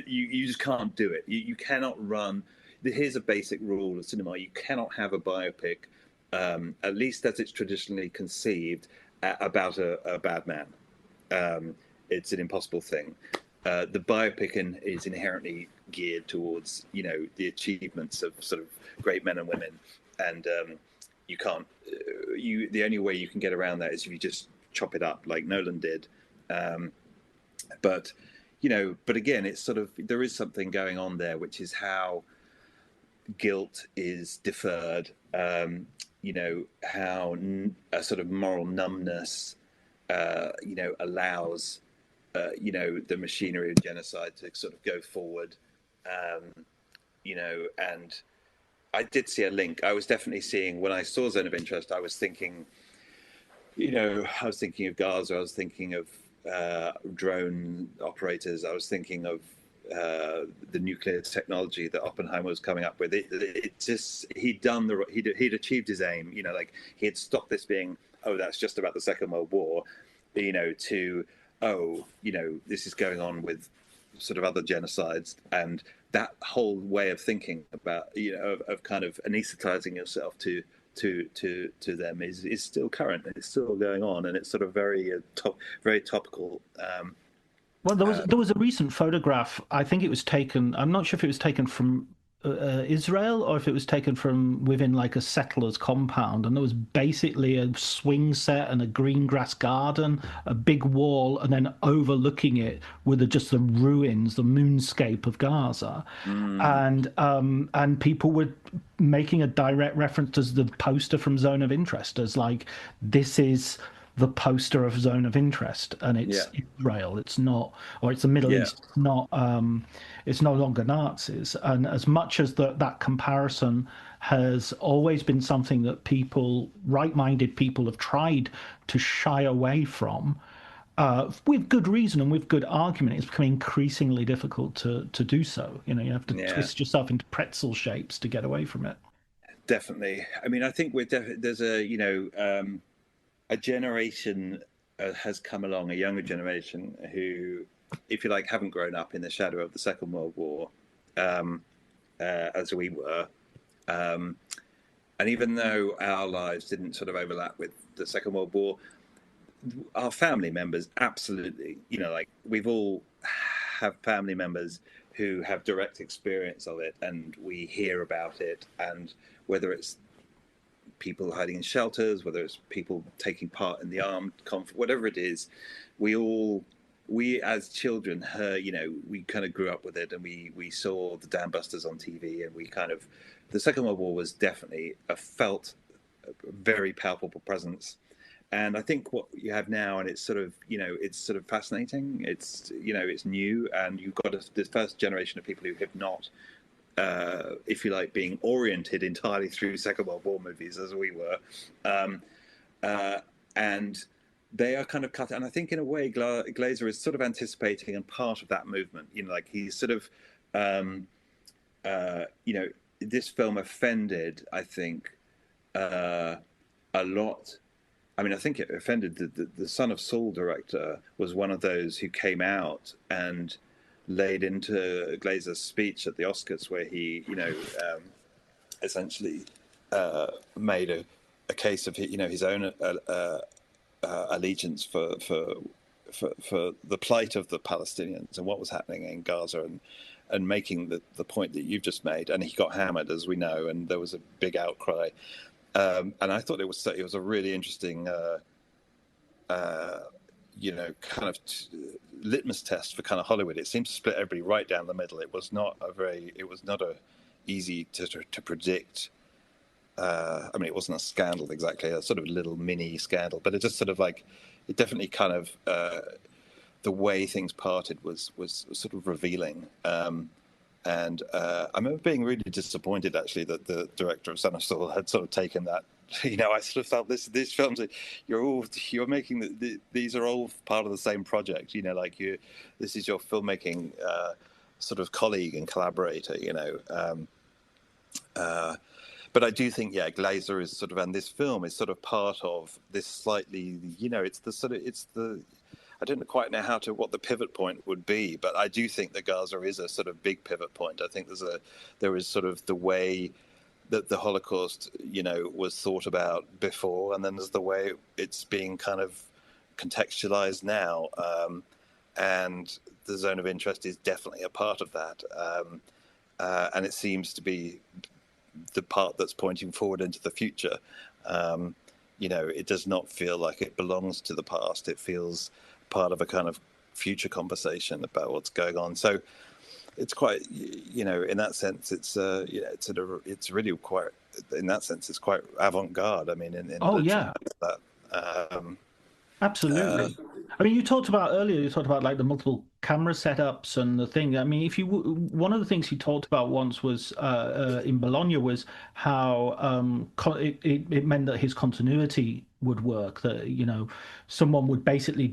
Speaker 3: you just can't do it. You cannot run. Here's a basic rule of cinema: you cannot have a biopic, at least as it's traditionally conceived, about a bad man. It's an impossible thing. The biopic is inherently geared towards, the achievements of sort of great men and women, and you can't. The only way you can get around that is if you just chop it up like Nolan did. But again, it's sort of, there is something going on there, which is how guilt is deferred. How a sort of moral numbness, allows, the machinery of genocide to sort of go forward. And I did see a link. I was definitely seeing, when I saw Zone of Interest, I was thinking, I was thinking of Gaza, I was thinking of drone operators, I was thinking of the nuclear technology that Oppenheimer was coming up with. It just, he'd achieved his aim, he had stopped this being, that's just about the Second World War, to, this is going on with sort of other genocides. And that whole way of thinking about, of kind of anesthetizing yourself to them is still current. It's still going on, and it's sort of very topical.
Speaker 2: Well, there was a recent photograph. I think it was taken. I'm not sure if it was taken from Israel or if it was taken from within like a settler's compound, and there was basically a swing set and a green grass garden, a big wall, and then overlooking it were just the ruins, the moonscape of Gaza, and people were making a direct reference to the poster from Zone of Interest as like, this is the poster of Zone of Interest, and it's Israel. It's not, or it's the Middle East. It's not. It's no longer Nazis. And as much as that comparison has always been something that people, right-minded people, have tried to shy away from, with good reason and with good argument, it's becoming increasingly difficult to do so. You have to twist yourself into pretzel shapes to get away from it.
Speaker 3: Definitely. I mean, I think there's a generation has come along, a younger generation who, if you like, haven't grown up in the shadow of the Second World War, as we were. And even though our lives didn't sort of overlap with the Second World War, our family members absolutely, we've all have family members who have direct experience of it, and we hear about it. And whether it's people hiding in shelters, whether it's people taking part in the armed conflict, whatever it is, we as children, we kind of grew up with it, and we saw the Dam Busters on TV, and the Second World War was definitely a very palpable presence. And I think what you have now, and it's sort of fascinating. It's it's new, and you've got this first generation of people who have not, if you like, being oriented entirely through Second World War movies as we were, and they are kind of cut. And I think in a way, Glazer is sort of anticipating and part of that movement. He's sort of, this film offended, I think, a lot. I mean, I think it offended the Son of Saul director was one of those who came out and laid into Glazer's speech at the Oscars, where he, essentially made a case of his own allegiance for the plight of the Palestinians and what was happening in Gaza, and making the point that you've just made. And he got hammered, as we know, and there was a big outcry. And I thought it was a really interesting, kind of litmus test for kind of Hollywood. It seemed to split everybody right down the middle. It was not a easy to predict. I mean, it wasn't a scandal exactly, a sort of little mini scandal, but it just sort of it definitely kind of the way things parted was sort of revealing. And I remember being really disappointed, actually, that the director of Son of Saul had sort of taken that. I sort of felt these films, you're making these are all part of the same project. This is your filmmaking But I do think, yeah, Glazer is sort of, and this film is sort of part of this slightly, it's the sort of, I don't quite know what the pivot point would be, but I do think that Gaza is a sort of big pivot point. I think there is sort of the way that the Holocaust, was thought about before, and then there's the way it's being kind of contextualized now. And the zone of interest is definitely a part of that. And it seems to be the part that's pointing forward into the future. It does not feel like it belongs to the past. It feels part of a kind of future conversation about what's going on. So it's quite, in that sense, it's really quite, in that sense, it's quite avant-garde. I mean, in
Speaker 2: yeah,
Speaker 3: that.
Speaker 2: absolutely. I mean, you talked about like the multiple camera setups and the thing. I mean, one of the things he talked about once was in Bologna was how it meant that his continuity would work. That someone would basically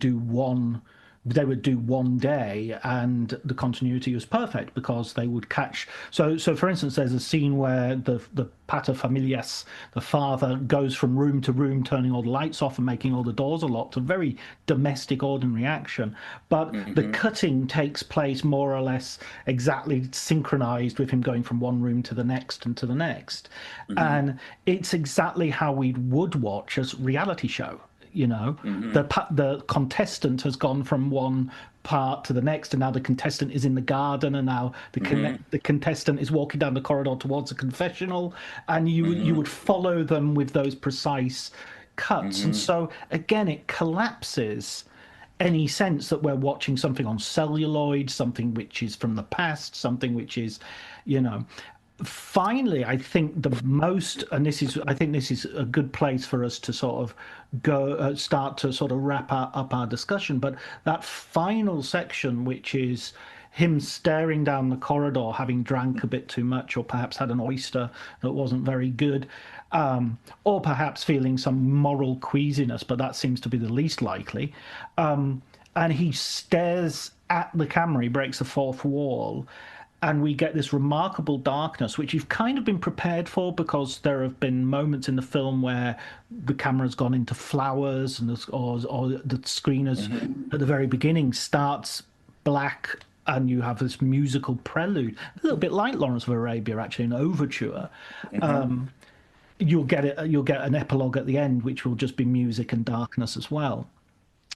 Speaker 2: they would do one day and the continuity was perfect because they would catch. So for instance, there's a scene where the paterfamilias, the father, goes from room to room, turning all the lights off and making all the doors are locked. A very domestic, ordinary action. But the cutting takes place more or less exactly synchronized with him going from one room to the next and to the next. And it's exactly how we would watch a reality show. The contestant has gone from one part to the next, and now the contestant is in the garden, and now the contestant is walking down the corridor towards a confessional, and you would follow them with those precise cuts. And so again, it collapses any sense that we're watching something on celluloid, something which is from the past, something which is, finally, I think I think this is a good place for us to sort of start to sort of wrap up our discussion. But that final section, which is him staring down the corridor, having drank a bit too much, or perhaps had an oyster that wasn't very good, or perhaps feeling some moral queasiness, but that seems to be the least likely. And he stares at the camera, he breaks the fourth wall, and we get this remarkable darkness, which you've kind of been prepared for because there have been moments in the film where the camera's gone into flowers, and or the screen is at the very beginning starts black, and you have this musical prelude, a little bit like Lawrence of Arabia, actually, an overture. You'll get an epilogue at the end, which will just be music and darkness as well.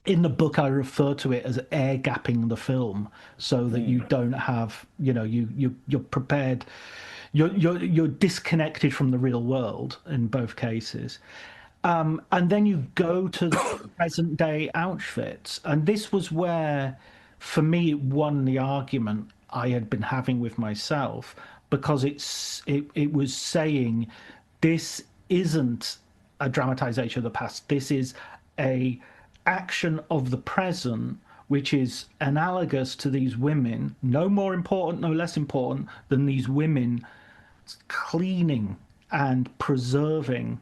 Speaker 2: In the book, I refer to it as air gapping the film, so that you don't have, you're prepared, you're disconnected from the real world in both cases. And then you go to the present day Auschwitz, and this was where, for me, it won the argument I had been having with myself, because it was saying this isn't a dramatization of the past. This is a action of the present, which is analogous to these women, no more important, no less important than these women cleaning and preserving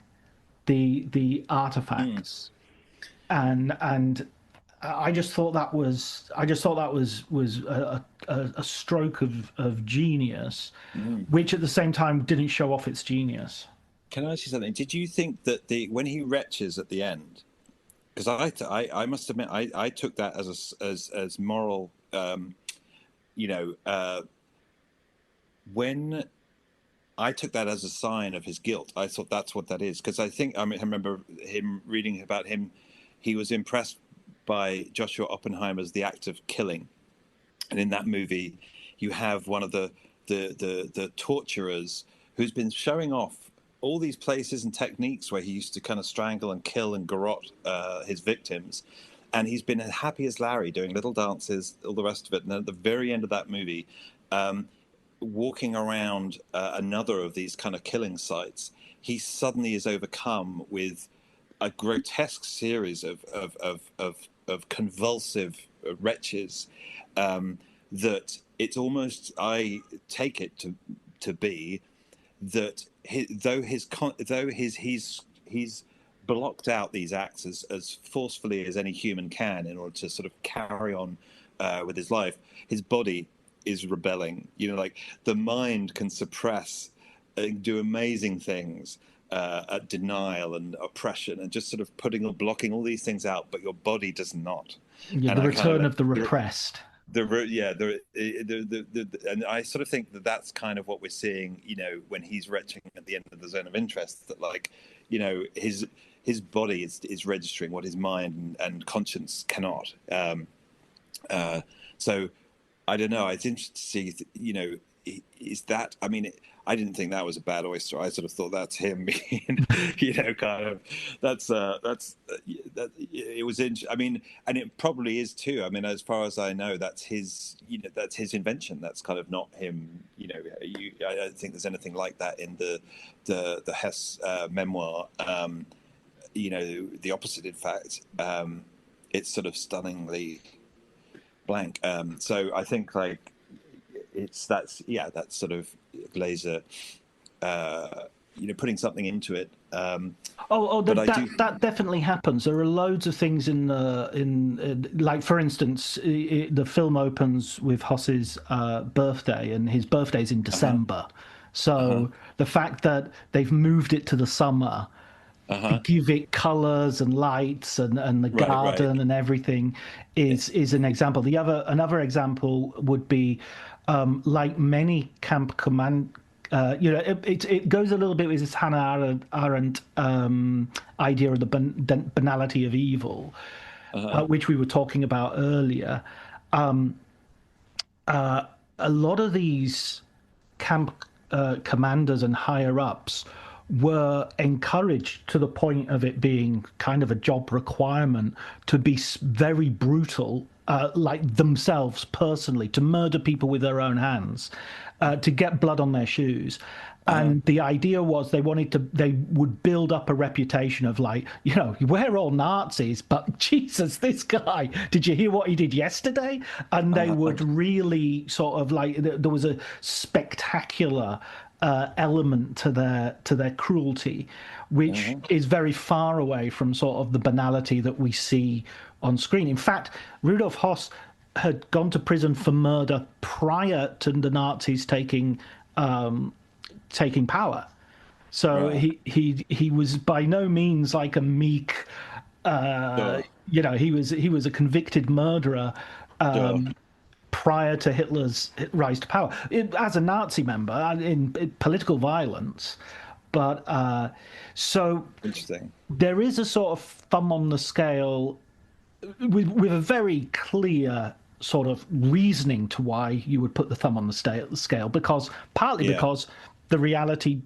Speaker 2: the artifacts. And I just thought that was a stroke of genius, which at the same time didn't show off its genius.
Speaker 3: Can I ask you something? Did you think that when he retches at the end? Because I must admit, I took that as moral. When I took that as a sign of his guilt, I thought that's what that is. Because I remember him reading about him. He was impressed by Joshua Oppenheimer's The Act of Killing, and in that movie, you have one of the torturers who's been showing off all these places and techniques where he used to kind of strangle and kill and garrote his victims. And he's been as happy as Larry doing little dances, all the rest of it. And then at the very end of that movie, walking around another of these kind of killing sites, he suddenly is overcome with a grotesque series of convulsive retches that it's almost, I take it to be, that he's blocked out these acts as forcefully as any human can in order to sort of carry on with his life. His body is rebelling. Like the mind can suppress do amazing things at denial and oppression, and just sort of blocking all these things out, but your body does not.
Speaker 2: Yeah,
Speaker 3: And
Speaker 2: the
Speaker 3: I kind
Speaker 2: return
Speaker 3: of
Speaker 2: of the repressed.
Speaker 3: and I sort of think that that's kind of what we're seeing, when he's retching at the end of the zone of interest, that like, his body is registering what his mind and conscience cannot. So I don't know. It's interesting to see, is that, I mean, I didn't think that was a bad oyster. I sort of thought that's him being, kind of, it was interesting. I mean, and it probably is too. I mean, as far as I know, that's his invention. That's kind of not him, I don't think there's anything like that in the Hess memoir. The opposite, in fact. It's sort of stunningly blank. So I think like that's sort of Glazer, putting something into it.
Speaker 2: That definitely happens. There are loads of things in like, for instance, the film opens with Hoss's birthday, and his birthday's in December. So the fact that they've moved it to the summer to give it colors and lights and the garden and everything is an example. Another example would be like many camp command. It goes a little bit with this Hannah Arendt idea of the banality of evil, which we were talking about earlier. A lot of these camp commanders and higher ups were encouraged, to the point of it being kind of a job requirement, to be very brutal, like themselves personally, to murder people with their own hands, to get blood on their shoes. And the idea was they would build up a reputation of like, we're all Nazis, but Jesus, this guy, did you hear what he did yesterday? And they would really sort of like, there was a spectacular element to their cruelty, which is very far away from sort of the banality that we see on screen. In fact, Rudolf Hoss had gone to prison for murder prior to the Nazis taking power. So he was by no means like a meek, he was a convicted murderer. Prior to Hitler's rise to power, as a Nazi member in political violence. But so
Speaker 3: interesting.
Speaker 2: There is a sort of thumb on the scale with a very clear sort of reasoning to why you would put the thumb on the scale, because the reality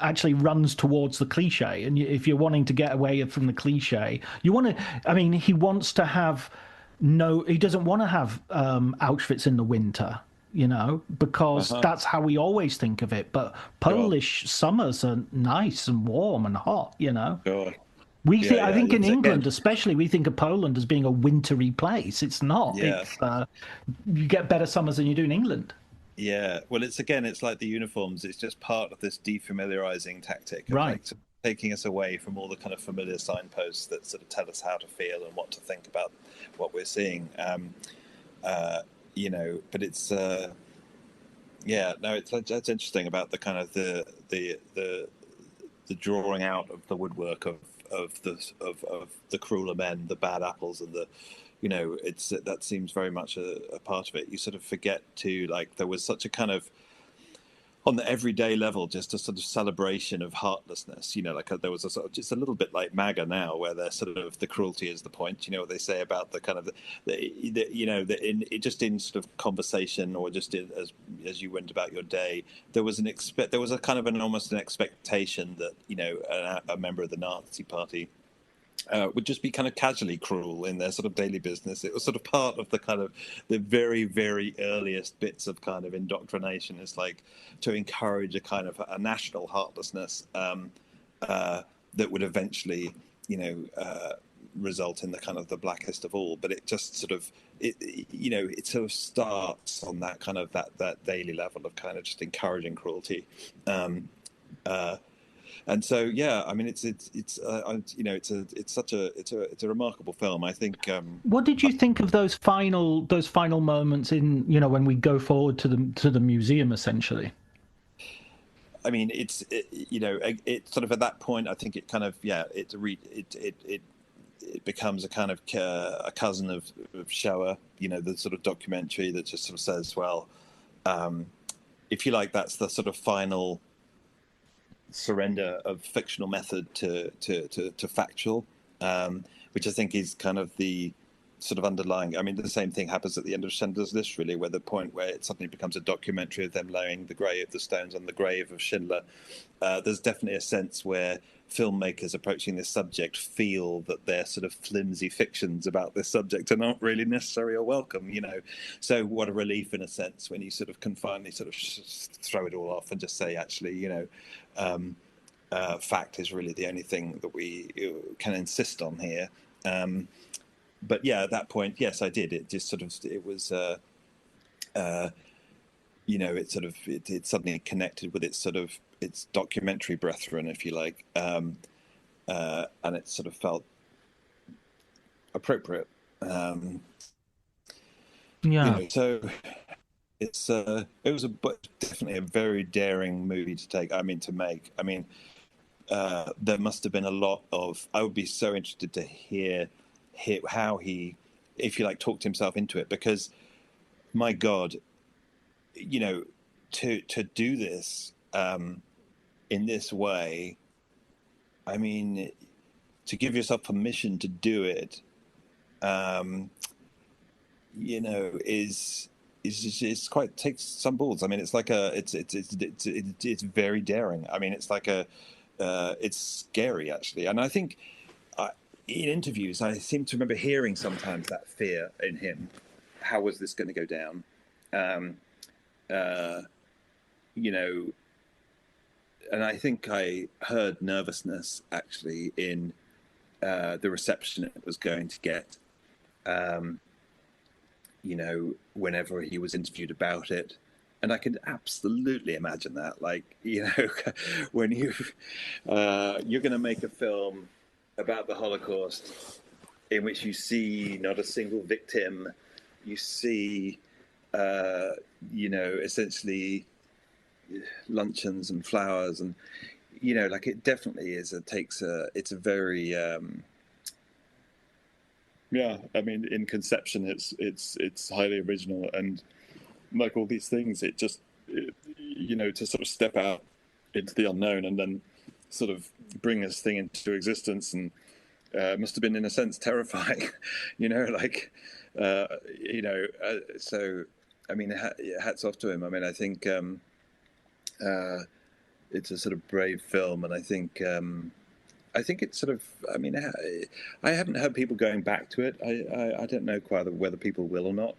Speaker 2: actually runs towards the cliche. And if you're wanting to get away from the cliche, he wants to have he doesn't want to have Auschwitz in the winter, because that's how we always think of it. But Polish summers are nice and warm and hot,
Speaker 3: Sure.
Speaker 2: I think in England, especially, we think of Poland as being a wintry place. It's not.
Speaker 3: Yeah.
Speaker 2: You get better summers than you do in England.
Speaker 3: Yeah. Well, it's like the uniforms. It's just part of this defamiliarizing tactic.
Speaker 2: Right.
Speaker 3: Like, taking us away from all the kind of familiar signposts that sort of tell us how to feel and what to think about what we're seeing. But it's that's interesting about the kind of the drawing out of the woodwork of the crueler men, the bad apples, and that seems very much a part of it. You sort of forget to, like, there was such a kind of, on the everyday level, just a sort of celebration of heartlessness, there was a sort of, just a little bit like MAGA now, where they're sort of, the cruelty is the point, what they say about the kind of, just in sort of conversation, or just as you went about your day, there was a kind of almost an expectation that, a member of the Nazi party would just be kind of casually cruel in their sort of daily business. It was sort of part of the kind of the very, very earliest bits of kind of indoctrination. It's like to encourage a kind of a national heartlessness that would eventually, result in the kind of the blackest of all. But it just sort of, it sort of starts on that kind of that daily level of kind of just encouraging cruelty. And so, it's a remarkable film. I think.
Speaker 2: What did you think of those final moments in when we go forward to the museum, essentially?
Speaker 3: I mean, it sort of at that point, I think it kind of, it becomes a kind of a cousin of Shoah, the sort of documentary that just sort of says, well, if you like, that's the sort of final surrender of fictional method to factual, which I think is kind of the sort of underlying. I mean, the same thing happens at the end of Schindler's List, really, where the point where it suddenly becomes a documentary of them laying the stones on the grave of Schindler. There's definitely a sense where filmmakers approaching this subject feel that their sort of flimsy fictions about this subject are not really necessary or welcome, So what a relief, in a sense, when you sort of can finally sort of throw it all off and just say, actually, fact is really the only thing that we can insist on here. But yeah, at that point, yes, I did. It just sort of, it was, it suddenly connected with its documentary brethren, if you like, and it sort of felt appropriate. So it was definitely a very daring movie to make. I mean, there must have been a lot of. I would be so interested to hear how he, if you like, talked himself into it, because my God, to do this in this way, I mean, to give yourself permission to do it, is quite, takes some balls. I mean, it's like it's very daring. I mean, it's like it's scary, actually. And I think in interviews, I seem to remember hearing sometimes that fear in him. How was this going to go down? And I think I heard nervousness, actually, in the reception it was going to get. Whenever he was interviewed about it. And I could absolutely imagine that, like, when you're going to make a film about the Holocaust in which you see not a single victim, you see, essentially luncheons and flowers, and, like, it definitely is, it's a very, yeah, I mean, in conception, it's highly original, and like all these things, it just, to sort of step out into the unknown and then sort of bring this thing into existence, and must have been, in a sense, terrifying, so, I mean, hats off to him. I mean, I think it's a sort of brave film, and I think it's sort of, I mean, I haven't heard people going back to it. I don't know quite whether people will or not.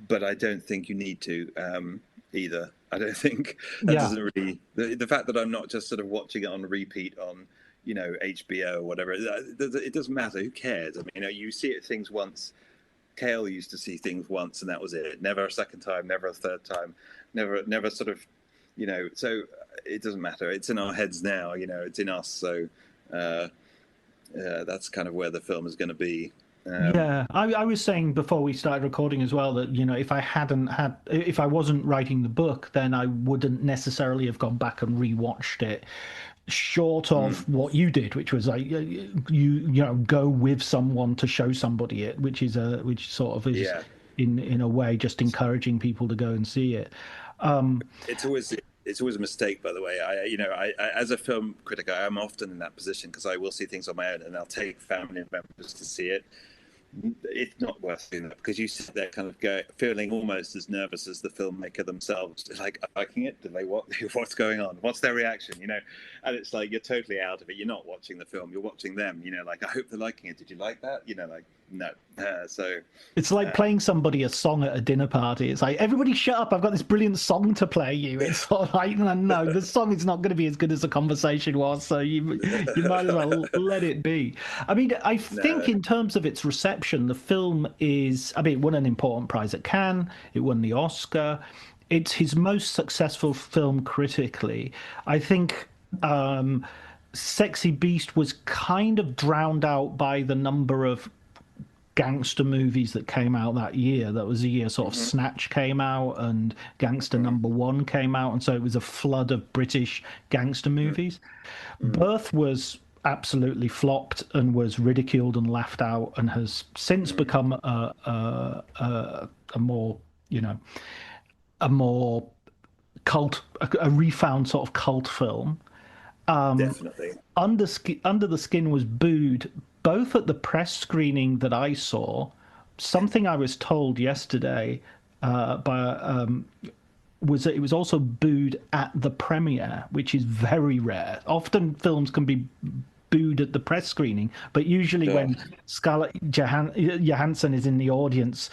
Speaker 3: But I don't think you need to either. I don't think that doesn't really, the fact that I'm not just sort of watching it on repeat on, HBO or whatever, it doesn't matter. Who cares? I mean, you see things once. Kale used to see things once and that was it. Never a second time, never a third time, never sort of, so it doesn't matter. It's in our heads now, it's in us. So that's kind of where the film is going to be.
Speaker 2: I was saying before we started recording as well that, if I wasn't writing the book, then I wouldn't necessarily have gone back and rewatched it, short of what you did, which was like go with someone to show somebody it, which sort of is in a way just encouraging people to go and see it.
Speaker 3: It's always a mistake, by the way. I as a film critic, I am often in that position because I will see things on my own and I'll take family members to see it. It's not worth doing that because you sit there kind of feeling almost as nervous as the filmmaker themselves. It's like, liking it? What's going on? What's their reaction? And it's like, you're totally out of it. You're not watching the film. You're watching them, like, I hope they're liking it. Did you like that? Like, no. So
Speaker 2: it's like playing somebody a song at a dinner party. It's like, everybody shut up. I've got this brilliant song to play you. It's sort of like, no, the song is not going to be as good as the conversation was. So you might as well let it be. I mean, I think in terms of its reception, the film it won an important prize at Cannes. It won the Oscar. It's his most successful film critically. I think Sexy Beast was kind of drowned out by the number of gangster movies that came out that year. That was a year sort of Snatch came out and Gangster Number One came out, and so it was a flood of British gangster movies. Birth was absolutely flopped and was ridiculed and laughed out, and has since become a more, you know, a more cult, a refound sort of cult film.
Speaker 3: Definitely.
Speaker 2: Under the Skin was booed both at the press screening that I saw. Something I was told yesterday was that it was also booed at the premiere, which is very rare. Often films can be booed at the press screening, but usually when Scarlett Johansson is in the audience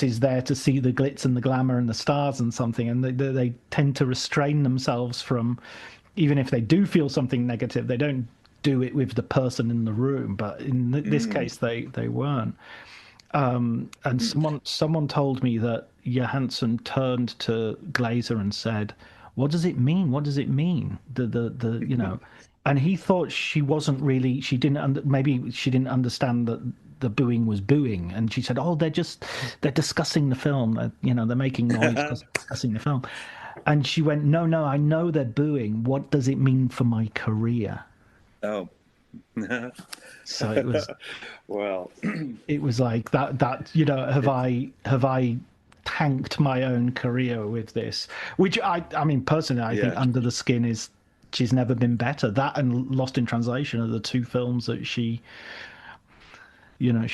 Speaker 2: is there to see the glitz and the glamour and the stars and something, and they tend to restrain themselves from, even if they do feel something negative, they don't do it with the person in the room. But in this case, they weren't. And someone told me that Johansson turned to Glazer and said, "What does it mean? What does it mean? The you know?" And he thought she wasn't really. Maybe she didn't understand that the booing was booing. And she said, "Oh, they're discussing the film. They're making noise discussing the film." And she went, "No, I know they're booing. What does it mean for my career?"
Speaker 3: Oh.
Speaker 2: So it was.
Speaker 3: Well,
Speaker 2: It was like that. Have I tanked my own career with this? Which I mean, personally, I think Under the Skin she's never been better. That and Lost in Translation are the two films that she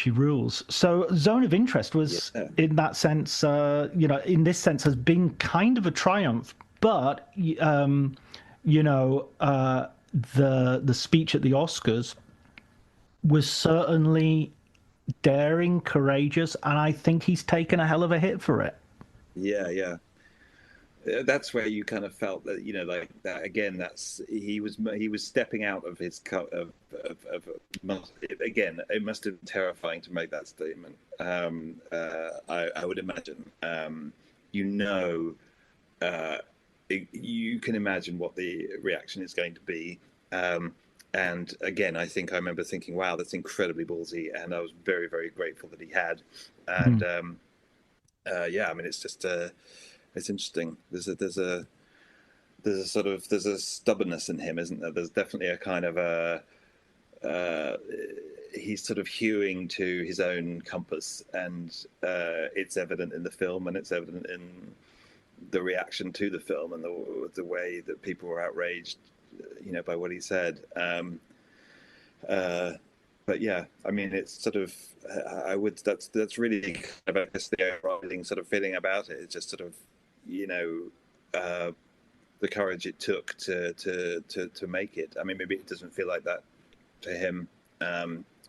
Speaker 2: rules. So Zone of Interest was, in that sense, in this sense, has been kind of a triumph. But the speech at the Oscars was certainly daring, courageous, and I think he's taken a hell of a hit for it.
Speaker 3: Yeah. That's where you kind of felt that, like that again. That's he was stepping out of his again. It must have been terrifying to make that statement. I would imagine. You can imagine what the reaction is going to be. And again, I remember thinking, "Wow, that's incredibly ballsy," and I was very, very grateful that he had. And it's just it's interesting. There's a stubbornness in him, isn't there? There's definitely a kind of he's sort of hewing to his own compass, and it's evident in the film, and it's evident in the reaction to the film, and the way that people were outraged, by what he said. But yeah, I mean, it's sort of, that's really kind of, I guess, the overriding sort of feeling about it. It's just sort of, the courage it took to make it. I mean, maybe it doesn't feel like that to him.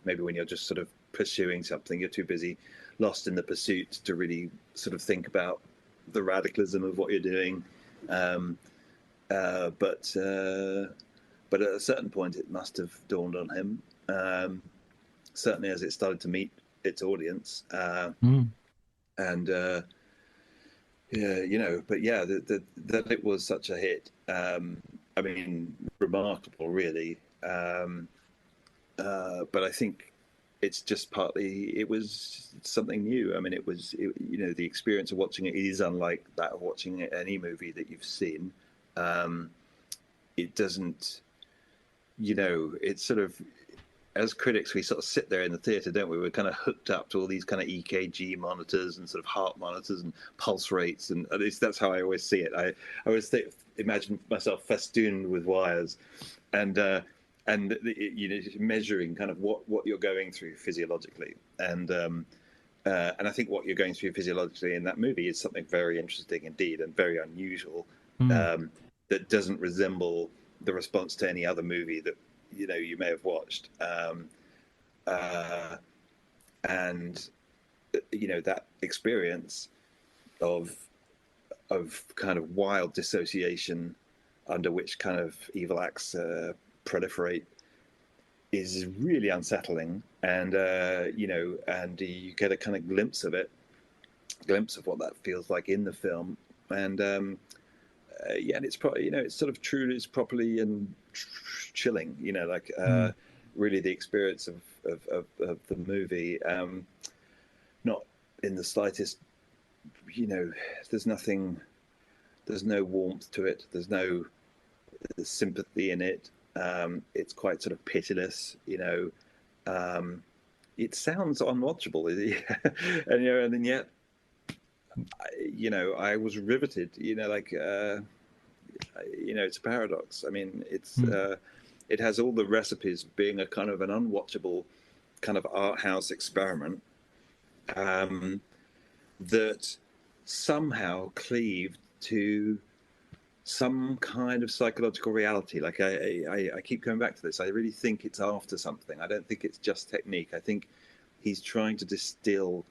Speaker 3: Maybe when you're just sort of pursuing something, you're too busy, lost in the pursuit, to really sort of think about the radicalism of what you're doing. But at a certain point, it must have dawned on him. Certainly, as it started to meet its audience, that it was such a hit. I mean, remarkable, really. But I think it's just partly it was something new. I mean, the experience of watching it is unlike that of watching any movie that you've seen. It doesn't, it's sort of, as critics, we sort of sit there in the theatre, don't we? We're kind of hooked up to all these kind of EKG monitors and sort of heart monitors and pulse rates, and at least that's how I always see it. I always imagine myself festooned with wires, and measuring kind of what you're going through physiologically, and I think what you're going through physiologically in that movie is something very interesting indeed, and very unusual, that doesn't resemble the response to any other movie that you may have watched, and that experience of kind of wild dissociation under which kind of evil acts proliferate is really unsettling, and and you get a kind of glimpse of what that feels like in the film, and and it's probably it's sort of true, it's properly and chilling, really the experience of the movie. Not in the slightest, there's no warmth to it. There's no sympathy in it. It's quite sort of pitiless, it sounds unwatchable, and then yet, I was riveted. It's a paradox. I mean, it has all the recipes of being a kind of an unwatchable kind of art house experiment that somehow cleaved to some kind of psychological reality. Like I keep coming back to this. I really think it's after something. I don't think it's just technique. I think he's trying to distill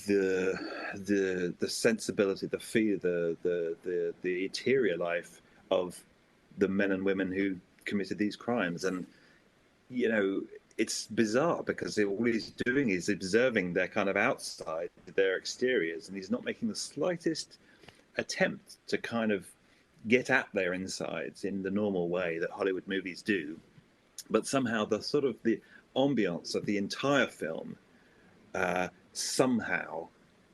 Speaker 3: the sensibility, the fear, the interior life of the men and women who committed these crimes. And it's bizarre because all he's doing is observing their kind of outside, their exteriors, and he's not making the slightest attempt to kind of get at their insides in the normal way that Hollywood movies do. But somehow the sort of the ambiance of the entire film somehow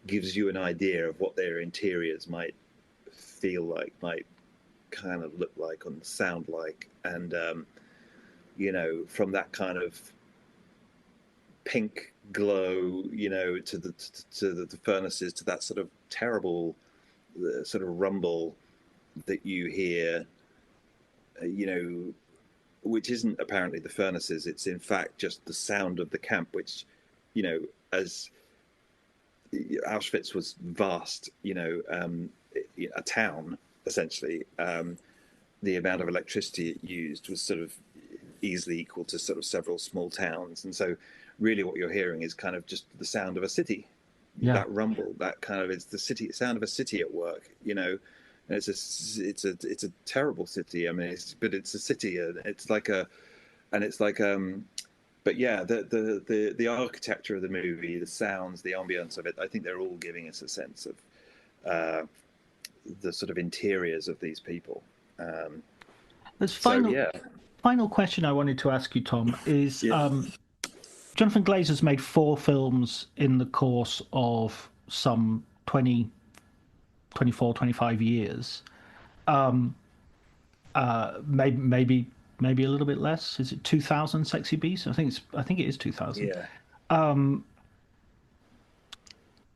Speaker 3: gives you an idea of what their interiors might feel like, might kind of look like and sound like. And from that kind of pink glow, to the furnaces, to that sort of terrible sort of rumble that you hear, which isn't apparently the furnaces. It's in fact just the sound of the camp, which, as Auschwitz was vast, a town essentially. The amount of electricity it used was sort of easily equal to sort of several small towns, and so really what you're hearing is kind of just the sound of a city. Yeah. That rumble, that kind of, it's the sound of a city at work, and it's a terrible city. I mean, but it's a city, and but yeah, the architecture of the movie, the sounds, the ambience of it, I think they're all giving us a sense of the sort of interiors of these people.
Speaker 2: There's final question I wanted to ask you, Tom, is Jonathan Glazer's made 4 films in the course of some 20, 24, 25 years. Maybe a little bit less. Is it 2000 Sexy Beast? I think it is 2000.
Speaker 3: Yeah.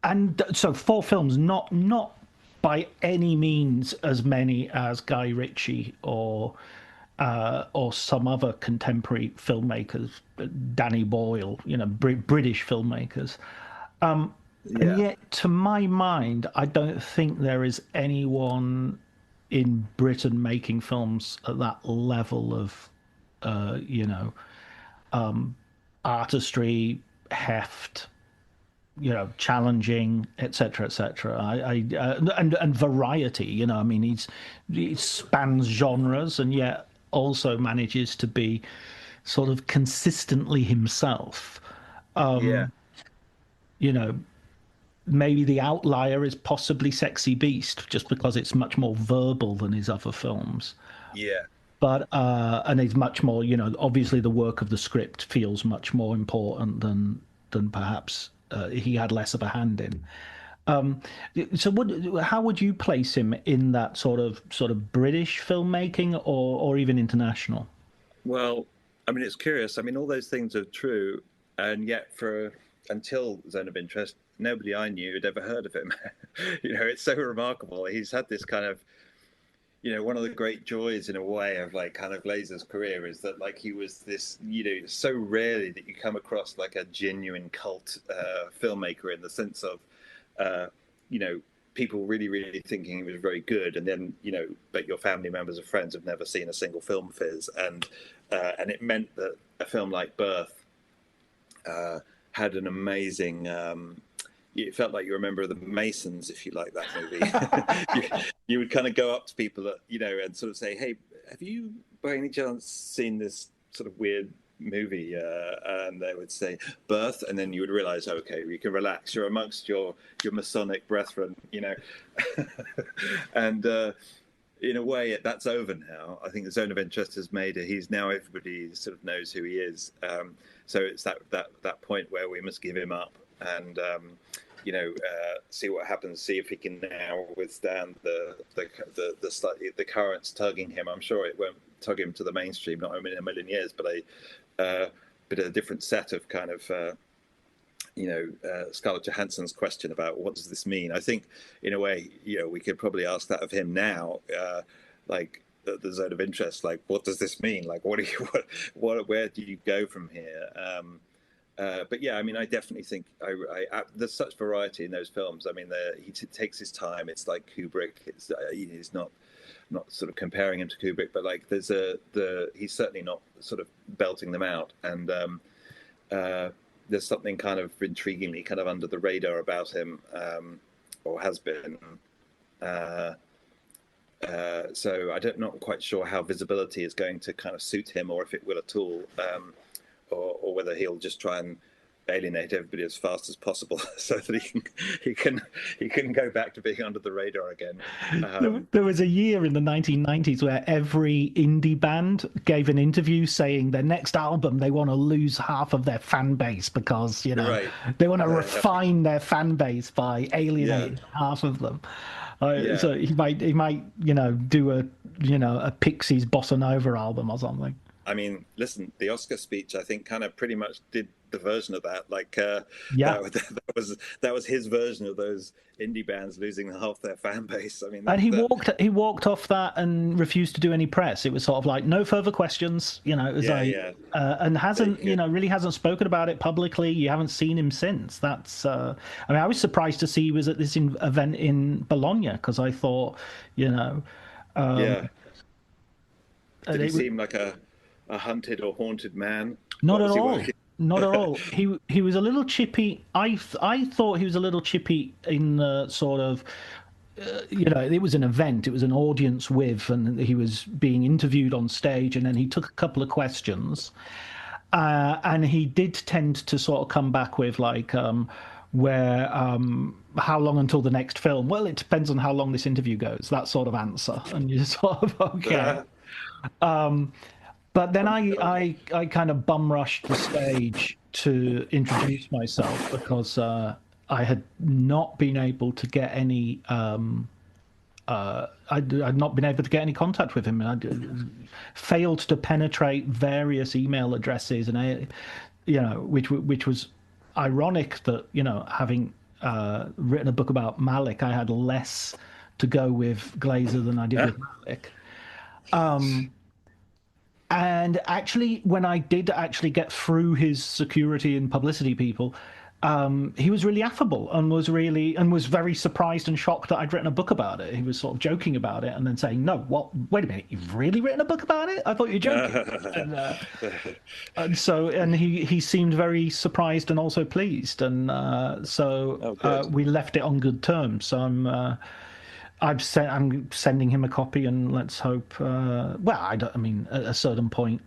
Speaker 2: And so 4 films, not by any means as many as Guy Ritchie or some other contemporary filmmakers, Danny Boyle, British filmmakers. And yet, to my mind, I don't think there is anyone in Britain making films at that level of, artistry, heft, challenging, etc., etc. And variety. I mean, he spans genres and yet also manages to be sort of consistently himself. Maybe the outlier is possibly Sexy Beast, just because it's much more verbal than his other films.
Speaker 3: Yeah.
Speaker 2: But and it's much more, obviously the work of the script feels much more important than perhaps he had less of a hand in. So how would you place him in that sort of British filmmaking or even international?
Speaker 3: Well, I mean, it's curious. I mean, all those things are true, and yet until Zone of Interest, nobody I knew had ever heard of him. It's so remarkable. He's had this kind of, one of the great joys in a way of like kind of Glazer's career is that like he was this, so rarely that you come across like a genuine cult filmmaker in the sense of, people really, really thinking he was very good, and then but your family members or friends have never seen a single film of his, and it meant that a film like Birth had an amazing. It felt like you were a member of the Masons, if you like that movie. you would kind of go up to people, and sort of say, "Hey, have you by any chance seen this sort of weird movie?" And they would say Birth, and then you would realize, okay, you can relax. You're amongst your Masonic brethren, and in a way, that's over now. I think the zone of interest has made it. He's now everybody sort of knows who he is. So it's that point where we must give him up and see what happens. See if he can now withstand the currents tugging him. I'm sure it won't tug him to the mainstream, not in a million years, but a different set of kind of. Scarlett Johansson's question about what does this mean? I think, in a way, we could probably ask that of him now, like the zone of interest. Like, what does this mean? Like, where do you go from here? But yeah, I mean, I definitely think there's such variety in those films. I mean, he takes his time. It's like Kubrick. He's not sort of comparing him to Kubrick, but like he's certainly not sort of belting them out. And there's something kind of intriguingly kind of under the radar about him, or has been. So I'm not quite sure how visibility is going to kind of suit him, or if it will at all, or whether he'll just try and alienate everybody as fast as possible so that he can go back to being under the radar again.
Speaker 2: There was a year in the 1990s where every indie band gave an interview saying their next album they want to lose half of their fan base because
Speaker 3: right.
Speaker 2: They want to refine their fan base by alienating half of them. So he might do a Pixies bossa nova album or something.
Speaker 3: I mean, listen, the Oscar speech, I think, kind of pretty much did the version of that. Like, that was his version of those indie bands losing half their fan base. I mean,
Speaker 2: and he walked off that and refused to do any press. It was sort of like no further questions. It was and hasn't really hasn't spoken about it publicly. You haven't seen him since. That's I mean, I was surprised to see he was at this event in Bologna because I thought Did
Speaker 3: he seem like a hunted or haunted man?
Speaker 2: Not at all. Not at all. He was a little chippy. I thought he was a little chippy in the sort of, it was an event. It was an audience with, and he was being interviewed on stage, and then he took a couple of questions, and he did tend to sort of come back with like, how long until the next film? Well, it depends on how long this interview goes. That sort of answer, and you're sort of okay. But then I kind of bum rushed the stage to introduce myself because I had not been able to get any I'd not been able to get any contact with him, and I failed to penetrate various email addresses, and which was ironic that having written a book about Malick, I had less to go with Glazer than I did with Malick. And actually, when I did actually get through his security and publicity people, he was really affable and was very surprised and shocked that I'd written a book about it. He was sort of joking about it and then saying, "No, what? Wait a minute, you've really written a book about it? I thought you were joking." and he seemed very surprised and also pleased, and we left it on good terms. So I'm sending him a copy, and let's hope. At a certain point,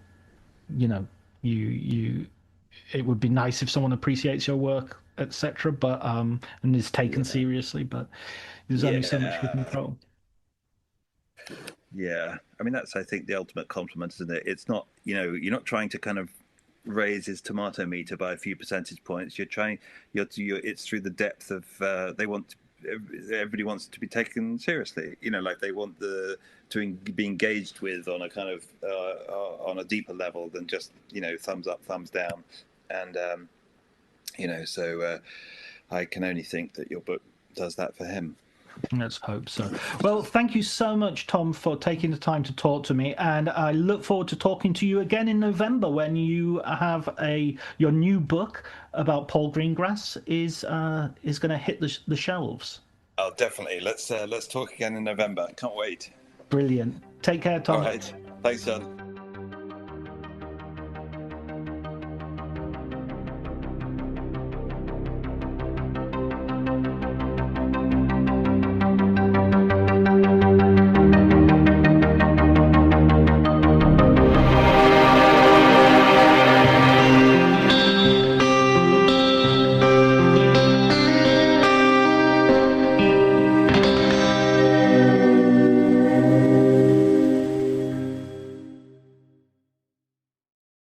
Speaker 2: it would be nice if someone appreciates your work, etc. But and is taken seriously. But there's only so much we can control.
Speaker 3: Yeah, I mean that's I think the ultimate compliment, isn't it? It's not you're not trying to kind of raise his tomato meter by a few percentage points. It's through the depth of everybody wants to be taken seriously, like they want to be engaged with on a kind of on a deeper level than just thumbs up, thumbs down, and so I can only think that your book does that for him.
Speaker 2: Let's hope so. Well, thank you so much, Tom, for taking the time to talk to me, and I look forward to talking to you again in November when you have your new book about Paul Greengrass is going to hit the shelves.
Speaker 3: Oh, definitely. Let's talk again in November. Can't wait.
Speaker 2: Brilliant. Take care, Tom.
Speaker 3: All right. Thanks, John.